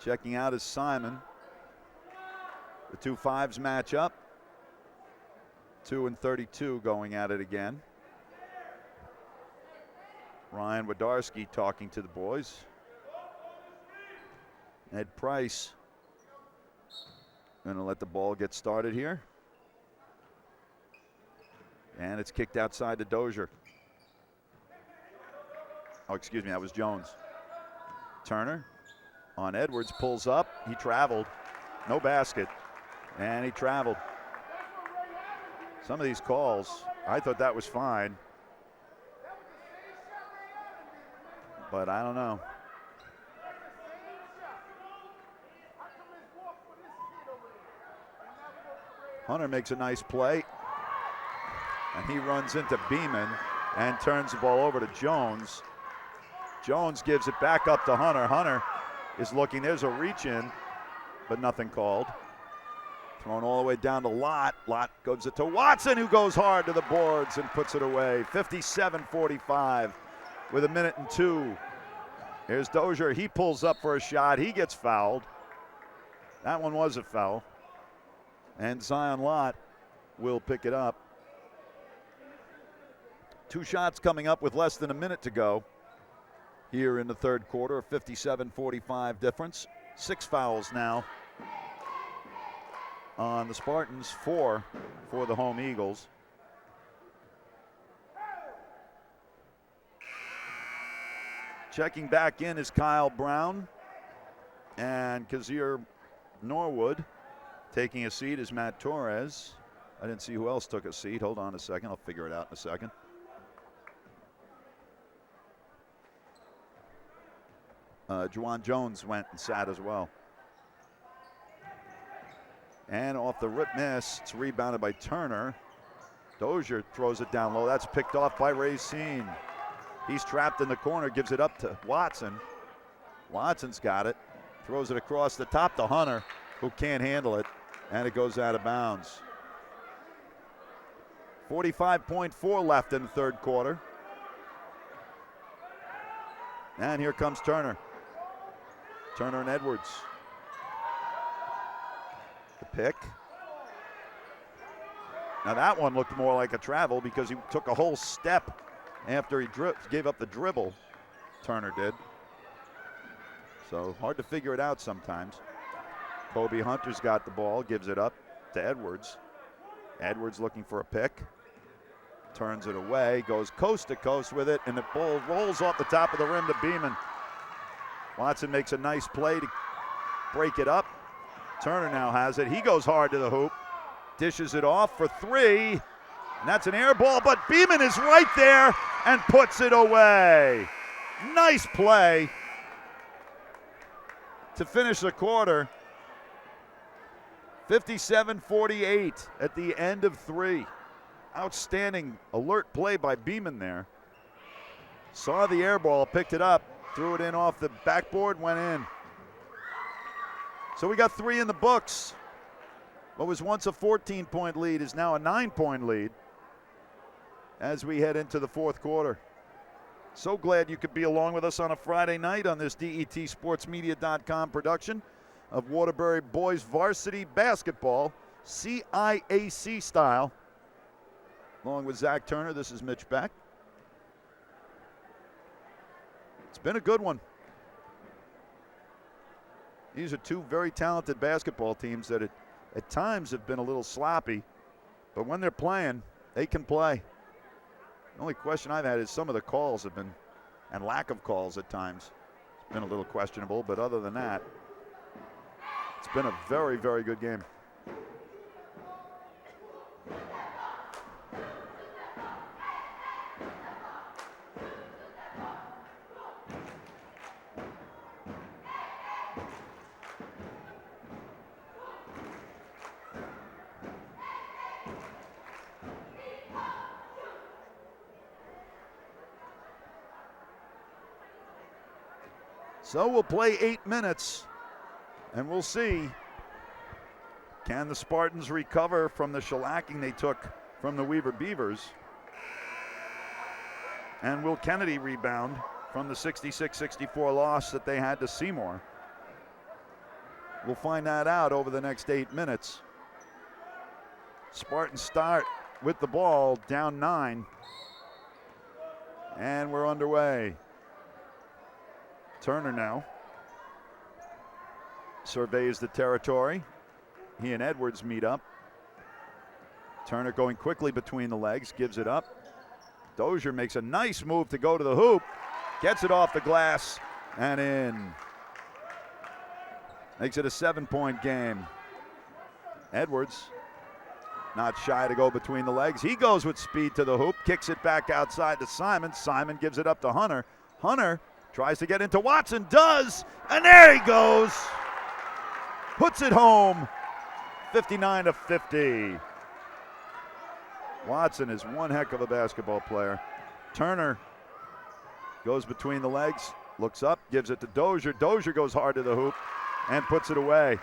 A: Checking out is Simon. The 2 5s match up. 2 and 32 going at it again. Ryan Wodarski talking to the boys. Ed Price going to let the ball get started here. And it's kicked outside to Dozier. Oh, excuse me, that was Jones. Turner on Edwards, pulls up. He traveled. No basket. And he traveled. Some of these calls, I thought that was fine. But I don't know. Hunter makes a nice play. And he runs into Beeman and turns the ball over to Jones. Jones gives it back up to Hunter. Hunter is looking, there's a reach in, but nothing called. Thrown all the way down to Lott. Lott goes it to Watson, who goes hard to the boards and puts it away. 57-45 with 1:02. Here's Dozier. He pulls up for a shot. He gets fouled. That one was a foul. And Zion Lott will pick it up. 2 shots coming up with less than a minute to go here in the third quarter. A 57-45 difference. 6 fouls now on the Spartans, 4 for the home Eagles. Checking back in is Kyle Brown, and Kazir Norwood. Taking a seat is Matt Torres. I didn't see who else took a seat. Hold on a second. I'll figure it out in a second. Juwan Jones went and sat as well. And off the rip miss, it's rebounded by Turner. Dozier throws it down low. That's picked off by Racine. He's trapped in the corner, gives it up to Watson. Watson's got it. Throws it across the top to Hunter, who can't handle it, and it goes out of bounds. 45.4 left in the third quarter. And here comes Turner. Turner and Edwards. The pick. Now that one looked more like a travel because he took a whole step after he gave up the dribble. Turner did. So hard to figure it out sometimes. Kobe Hunter's got the ball, gives it up to Edwards. Edwards looking for a pick. Turns it away, goes coast to coast with it, and the ball rolls off the top of the rim to Beeman. Watson makes a nice play to break it up. Turner now has it. He goes hard to the hoop. Dishes it off for 3. And that's an air ball, but Beeman is right there and puts it away. Nice play to finish the quarter. 57-48 at the end of 3. Outstanding alert play by Beeman there. Saw the air ball, picked it up, threw it in off the backboard, went in. So we got 3 in the books. What was once a 14-point lead is now a 9-point lead as we head into the fourth quarter. So glad you could be along with us on a Friday night on this DETSportsmedia.com production of Waterbury Boys Varsity Basketball, CIAC style. Along with Zach Turner, this is Mitch Beck. It's been a good one. These are 2 very talented basketball teams that at times have been a little sloppy, but when they're playing, they can play. The only question I've had is some of the calls have been, and lack of calls at times, it's been a little questionable, but other than that, it's been a very, very good game. So we'll play 8 minutes, and we'll see, can the Spartans recover from the shellacking they took from the Weaver Beavers? And will Kennedy rebound from the 66-64 loss that they had to Seymour? We'll find that out over the next 8 minutes. Spartans start with the ball, down 9. And we're underway. Turner now surveys the territory. He and Edwards meet up. Turner going quickly between the legs, gives it up. Dozier makes a nice move to go to the hoop, gets it off the glass and in. Makes it a 7-point game. Edwards not shy to go between the legs. He goes with speed to the hoop, kicks it back outside to Simon. Simon gives it up to Hunter. Hunter tries to get into Watson, does, and there he goes. Puts it home, 59-50. Watson is one heck of a basketball player. Turner goes between the legs, looks up, gives it to Dozier. Dozier goes hard to the hoop and puts it away.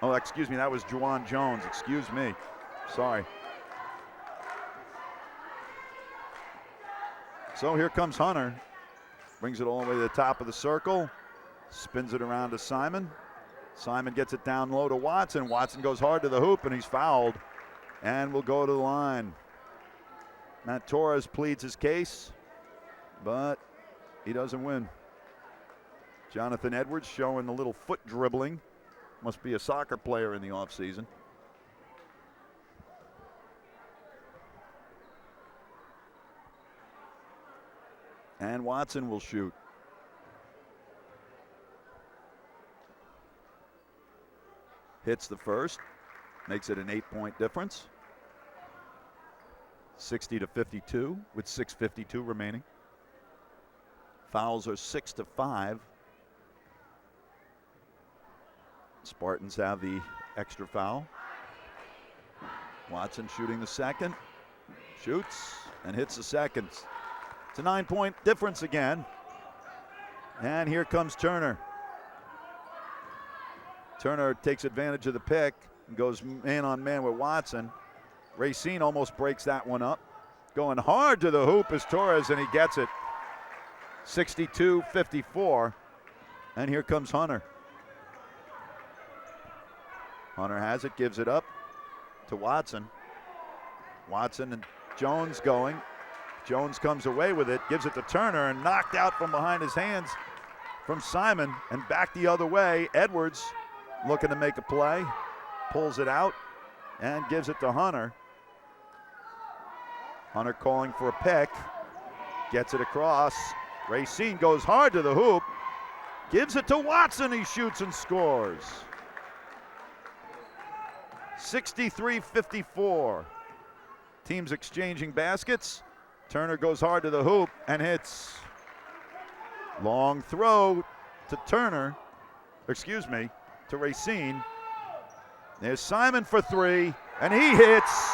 A: Oh, excuse me, that was Juwan Jones. Excuse me. Sorry. So here comes Hunter. Brings it all the way to the top of the circle. Spins it around to Simon. Simon gets it down low to Watson. Watson goes hard to the hoop, and he's fouled. And will go to the line. Matt Torres pleads his case, but he doesn't win. Jonathan Edwards showing a little foot dribbling. Must be a soccer player in the offseason. And Watson will shoot. Hits the first, makes it an 8-point difference. 60-52 with 6:52 remaining. Fouls are 6-5. Spartans have the extra foul. Watson shooting the second, shoots and hits the second. It's a 9-point difference again. And here comes Turner. Turner takes advantage of the pick and goes man on man with Watson. Racine almost breaks that one up. Going hard to the hoop is Torres, and he gets it. 62-54. And here comes Hunter. Hunter has it, gives it up to Watson. Watson and Jones going. Jones comes away with it, gives it to Turner, and knocked out from behind his hands from Simon, and back the other way. Edwards looking to make a play, pulls it out, and gives it to Hunter. Hunter calling for a pick, gets it across. Racine goes hard to the hoop, gives it to Watson, he shoots and scores. 63-54. Teams exchanging baskets. Turner goes hard to the hoop and hits. Long throw to Turner. To Racine. There's Simon for three, and he hits.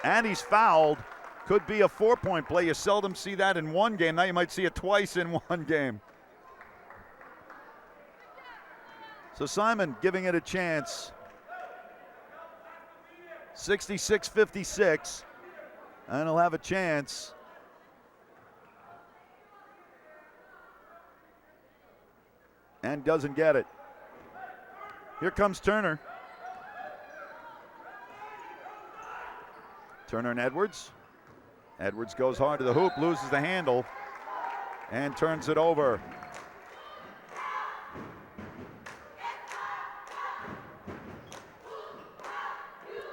A: And he's fouled. Could be a 4-point play. You seldom see that in one game. Now you might see it twice in one game. So Simon giving it a chance. 66-56, and he'll have a chance. And doesn't get it. Here comes Turner. Turner and Edwards. Edwards goes hard to the hoop, loses the handle, and turns it over.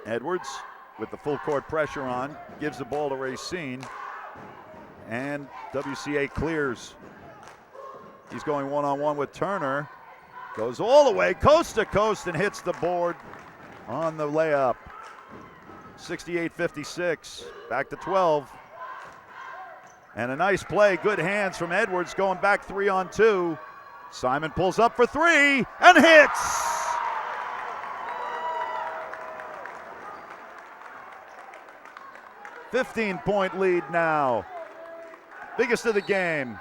A: Edwards, with the full court pressure on, gives the ball to Racine, and WCA clears. He's going one-on-one with Turner. Goes all the way, coast to coast, and hits the board on the layup. 68-56, back to 12. And a nice play, good hands from Edwards, going back 3-on-2. Simon pulls up for three, and hits! A 15-point lead now. Biggest of the game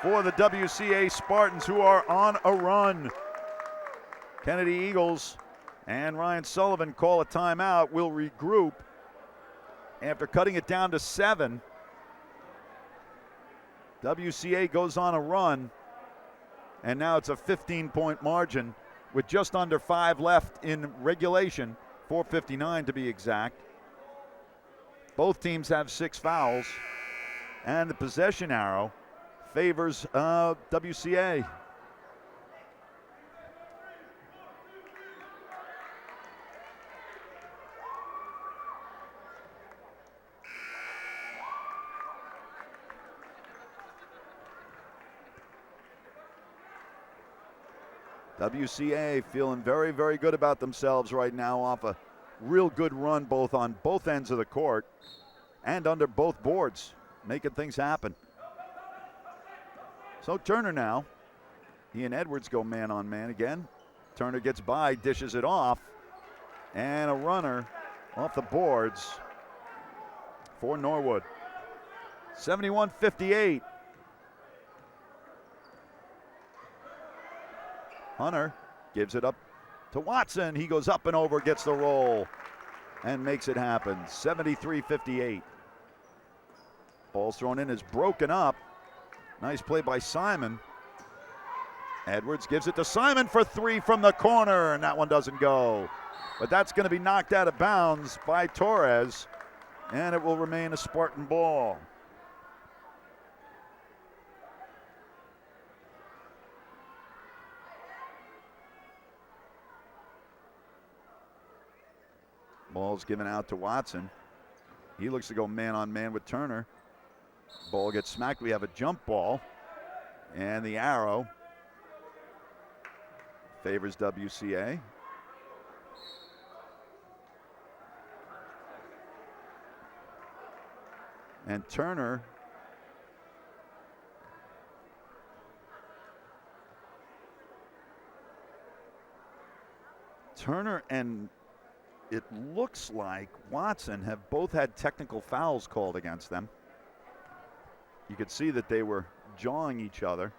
A: for the WCA Spartans, who are on a run. Kennedy Eagles and Ryan Sullivan call a timeout. We'll regroup after cutting it down to 7. WCA goes on a run, and now it's a 15-point margin with just under 5 left in regulation, 4:59 to be exact. Both teams have 6 fouls, and the possession arrow favors WCA. WCA feeling very, very good about themselves right now off a real good run both on both ends of the court and under both boards, making things happen. So Turner now, he and Edwards go man on man again. Turner gets by, dishes it off, and a runner off the boards for Norwood. 71-58. Hunter gives it up to Watson. He goes up and over, gets the roll, and makes it happen. 73-58. Ball's thrown in, is broken up. Nice play by Simon. Edwards gives it to Simon for three from the corner, and that one doesn't go. But that's going to be knocked out of bounds by Torres, and it will remain a Spartan ball. Ball's given out to Watson. He looks to go man on man with Turner. Ball gets smacked. We have a jump ball, and the arrow favors WCA. And Turner and it looks like Watson have both had technical fouls called against them. You could see that they were jawing each other.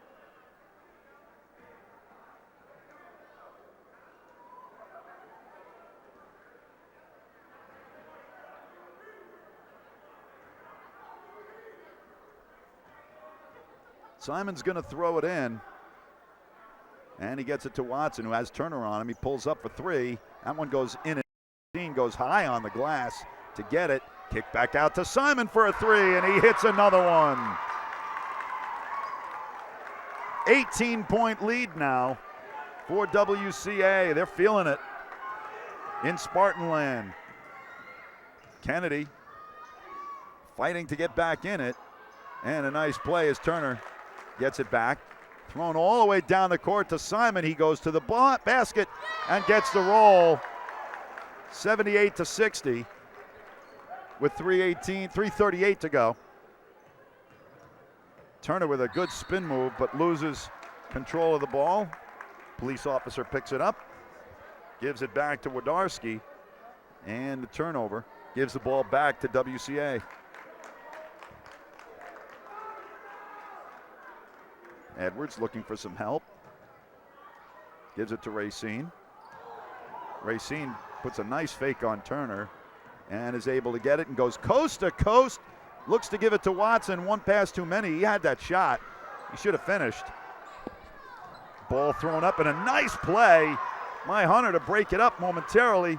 A: Simon's going to throw it in, and he gets it to Watson, who has Turner on him. He pulls up for three. That one goes in, and goes high on the glass to get it. Kick back out to Simon for a three, and he hits another one. 18-point lead now for WCA. They're feeling it in Spartanland. Kennedy fighting to get back in it, and a nice play as Turner gets it back, Thrown all the way down the court to Simon. He goes to the basket and gets the roll. 78-60 with 3:38 to go. Turner with a good spin move, but loses control of the ball. Police officer picks it up, gives it back to Wadarski, and the turnover gives the ball back to WCA. Edwards looking for some help. Gives it to Racine. Racine puts a nice fake on Turner and is able to get it and goes coast to coast. Looks to give it to Watson. One pass too many. He had that shot. He should have finished. Ball thrown up and a nice play. My Hunter to break it up momentarily.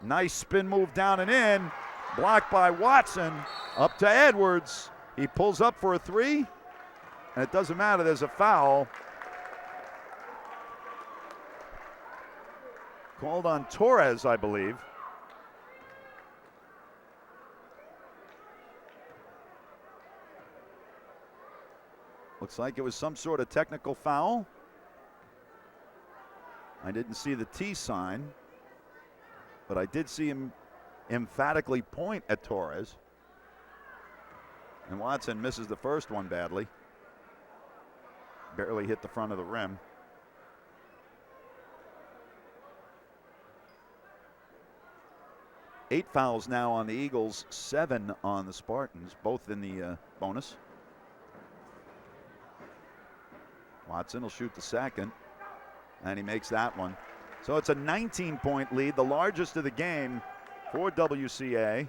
A: Nice spin move down and in. Blocked by Watson. Up to Edwards. He pulls up for a three. And it doesn't matter, there's a foul. Called on Torres, I believe. Looks like it was some sort of technical foul. I didn't see the T sign, but I did see him emphatically point at Torres. And Watson misses the first one badly. Barely hit the front of the rim. Eight fouls now on the Eagles, 7 on the Spartans, both in the bonus. Watson will shoot the second, and he makes that one. So it's a 19-point lead, the largest of the game for WCA.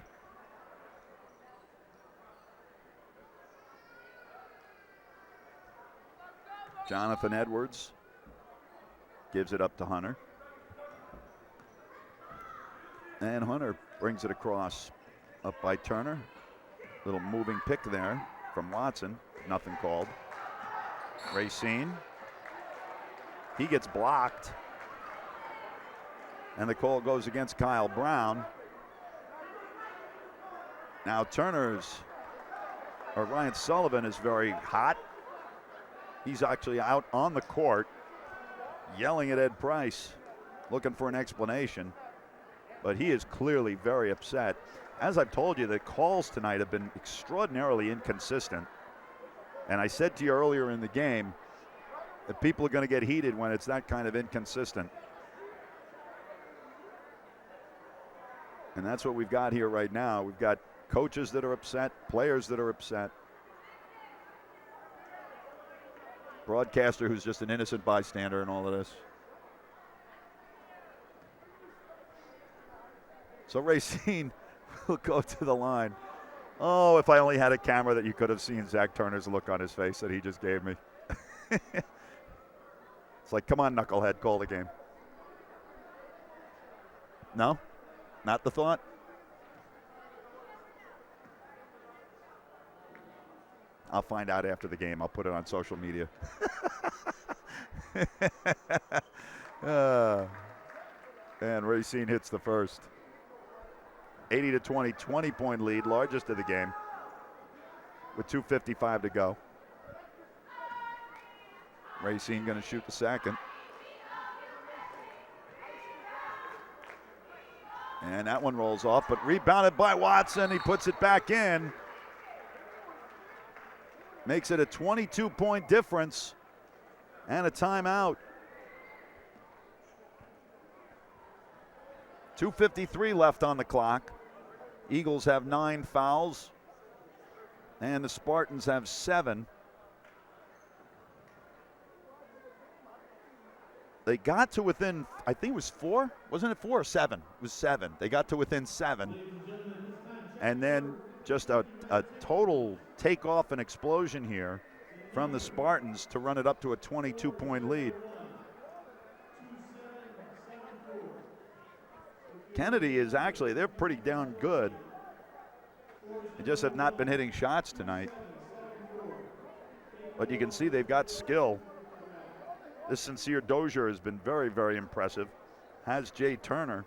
A: Jonathan Edwards gives it up to Hunter. And Hunter brings it across, up by Turner. Little moving pick there from Watson. Nothing called. Racine. He gets blocked. And the call goes against Kyle Brown. Now Ryan Sullivan is very hot. He's actually out on the court yelling at Ed Price, looking for an explanation. But he is clearly very upset. As I've told you, the calls tonight have been extraordinarily inconsistent. And I said to you earlier in the game that people are going to get heated when it's that kind of inconsistent. And that's what we've got here right now. We've got coaches that are upset, players that are upset. Broadcaster who's just an innocent bystander in all of this. So Racine will go to the line. Oh, if I only had a camera that you could have seen Zach Turner's look on his face that he just gave me. It's like, come on, knucklehead, call the game. No? Not the thought? I'll find out after the game. I'll put it on social media. And Racine hits the first. 80-20, 20-point lead, largest of the game, with 2:55 to go. Racine going to shoot the second. And that one rolls off, but rebounded by Watson. He puts it back in. Makes it a 22-point difference and a timeout. 2:53 left on the clock. Eagles have 9 fouls, and the Spartans have 7. They got to within, I think it was 4? Wasn't it 4 or 7? It was 7. They got to within 7. And then just a total takeoff and explosion here from the Spartans to run it up to a 22-point lead. Kennedy is actually, they're pretty down good. They just have not been hitting shots tonight. But you can see they've got skill. This Sincere Dozier has been very, very impressive. Has Jay Turner.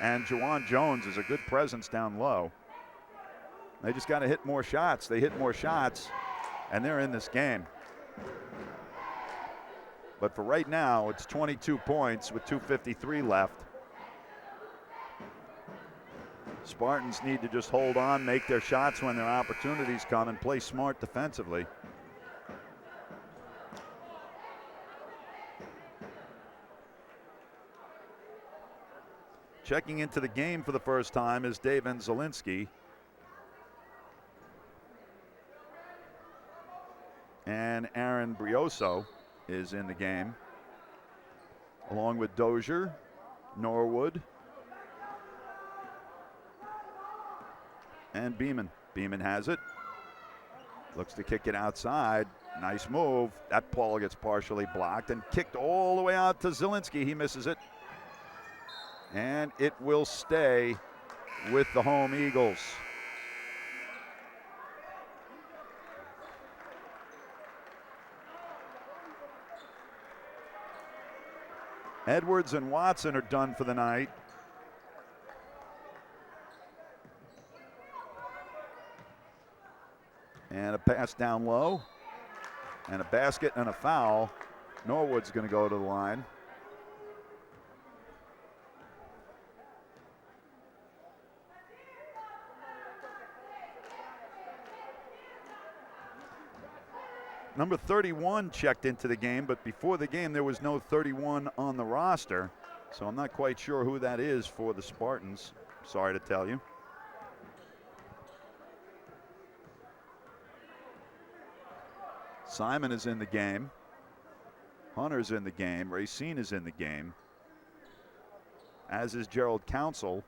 A: And Juwan Jones is a good presence down low. They just got to hit more shots. They hit more shots, and they're in this game. But for right now, it's 22 points with 2:53 left. Spartans need to just hold on, make their shots when their opportunities come, and play smart defensively. Checking into the game for the first time is David Zielinski. And Aaron Brioso is in the game, along with Dozier, Norwood, and Beeman. Beeman has it. Looks to kick it outside. Nice move. That ball gets partially blocked and kicked all the way out to Zielinski. He misses it. And it will stay with the home Eagles. Edwards and Watson are done for the night. And a pass down low. And a basket and a foul. Norwood's going to go to the line. Number 31 checked into the game, but before the game there was no 31 on the roster, so I'm not quite sure who that is for the Spartans. Sorry to tell you. Simon is in the game. Hunter's in the game. Racine is in the game, as is Gerald Council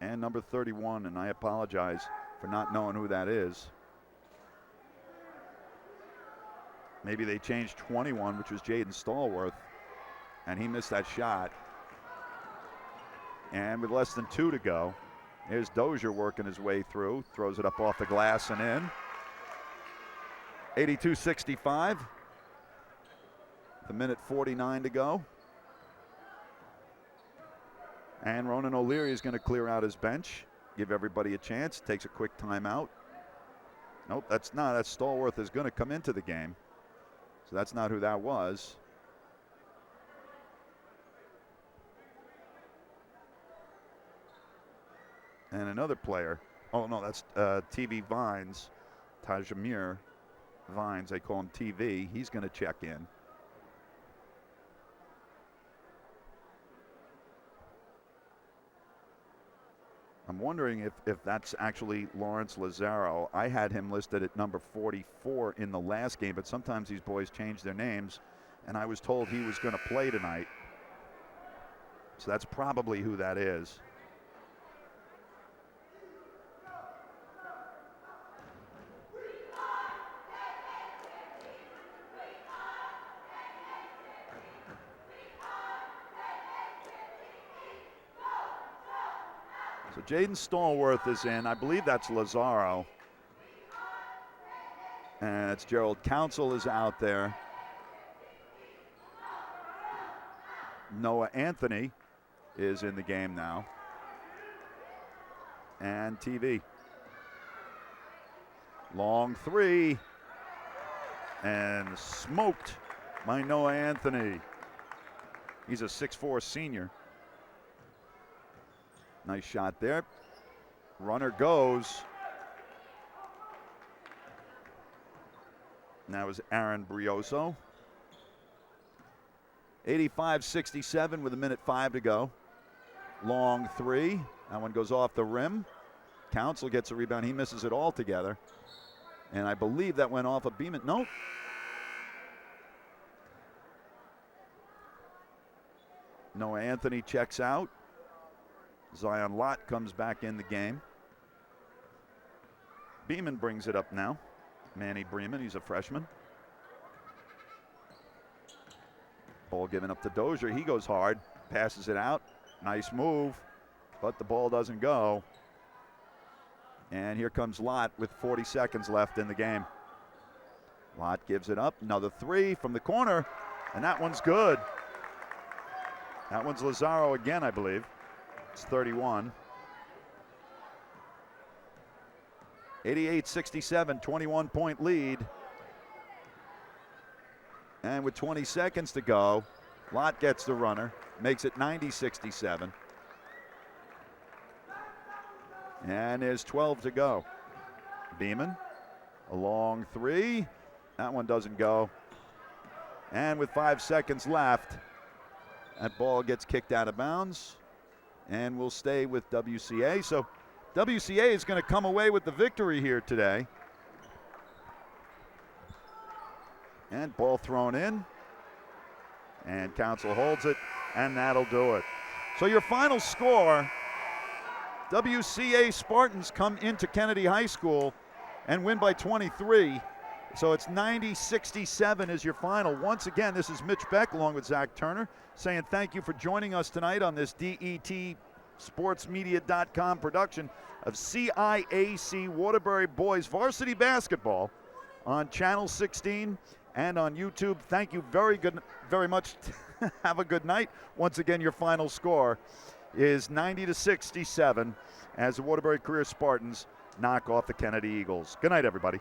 A: and number 31, and I apologize for not knowing who that is. Maybe they changed 21, which was Jaden Stallworth, and he missed that shot. And with less than 2 to go, here's Dozier working his way through, throws it up off the glass and in. 82-65. The minute 49 to go. And Ronan O'Leary is going to clear out his bench, give everybody a chance, takes a quick timeout. Nope, that's not. That's Stallworth is going to come into the game. So that's not who that was. And another player. Oh, no, that's TV Vines. Tajamir Vines, they call him TV. He's going to check in. I'm wondering if that's actually Lawrence Lazaro. I had him listed at number 44 in the last game, but sometimes these boys change their names, and I was told he was going to play tonight. So that's probably who that is. So Jaden Stallworth is in. I believe that's Lazaro. And it's Gerald Council is out there. Noah Anthony is in the game now. And TV. Long three. And smoked by Noah Anthony. He's a 6'4" senior. Nice shot there. Runner goes. And that was Aaron Brioso. 85-67 with 1:05 to go. Long three. That one goes off the rim. Council gets a rebound. He misses it altogether. And I believe that went off of Beeman. Nope. Noah Anthony checks out. Zion Lott comes back in the game. Beeman brings it up now. Manny Bremen, he's a freshman. Ball given up to Dozier. He goes hard, passes it out. Nice move, but the ball doesn't go. And here comes Lott with 40 seconds left in the game. Lott gives it up. Another three from the corner, and that one's good. That one's Lazaro again, I believe. It's 31. 88-67, 21-point lead. And with 20 seconds to go, Lott gets the runner, makes it 90-67. And there's 12 to go. Beeman, a long three. That one doesn't go. And with 5 seconds left, that ball gets kicked out of bounds and will stay with WCA. So WCA is going to come away with the victory here today. And ball thrown in. And Council holds it, and that'll do it. So your final score, WCA Spartans come into Kennedy High School and win by 23. So it's 90-67 is your final. Once again, this is Mitch Beck along with Zach Turner saying thank you for joining us tonight on this DETSportsmedia.com production of CIAC Waterbury Boys Varsity Basketball on Channel 16 and on YouTube. Thank you very much. Have a good night. Once again, your final score is 90-67 as the Waterbury Career Spartans knock off the Kennedy Eagles. Good night, everybody.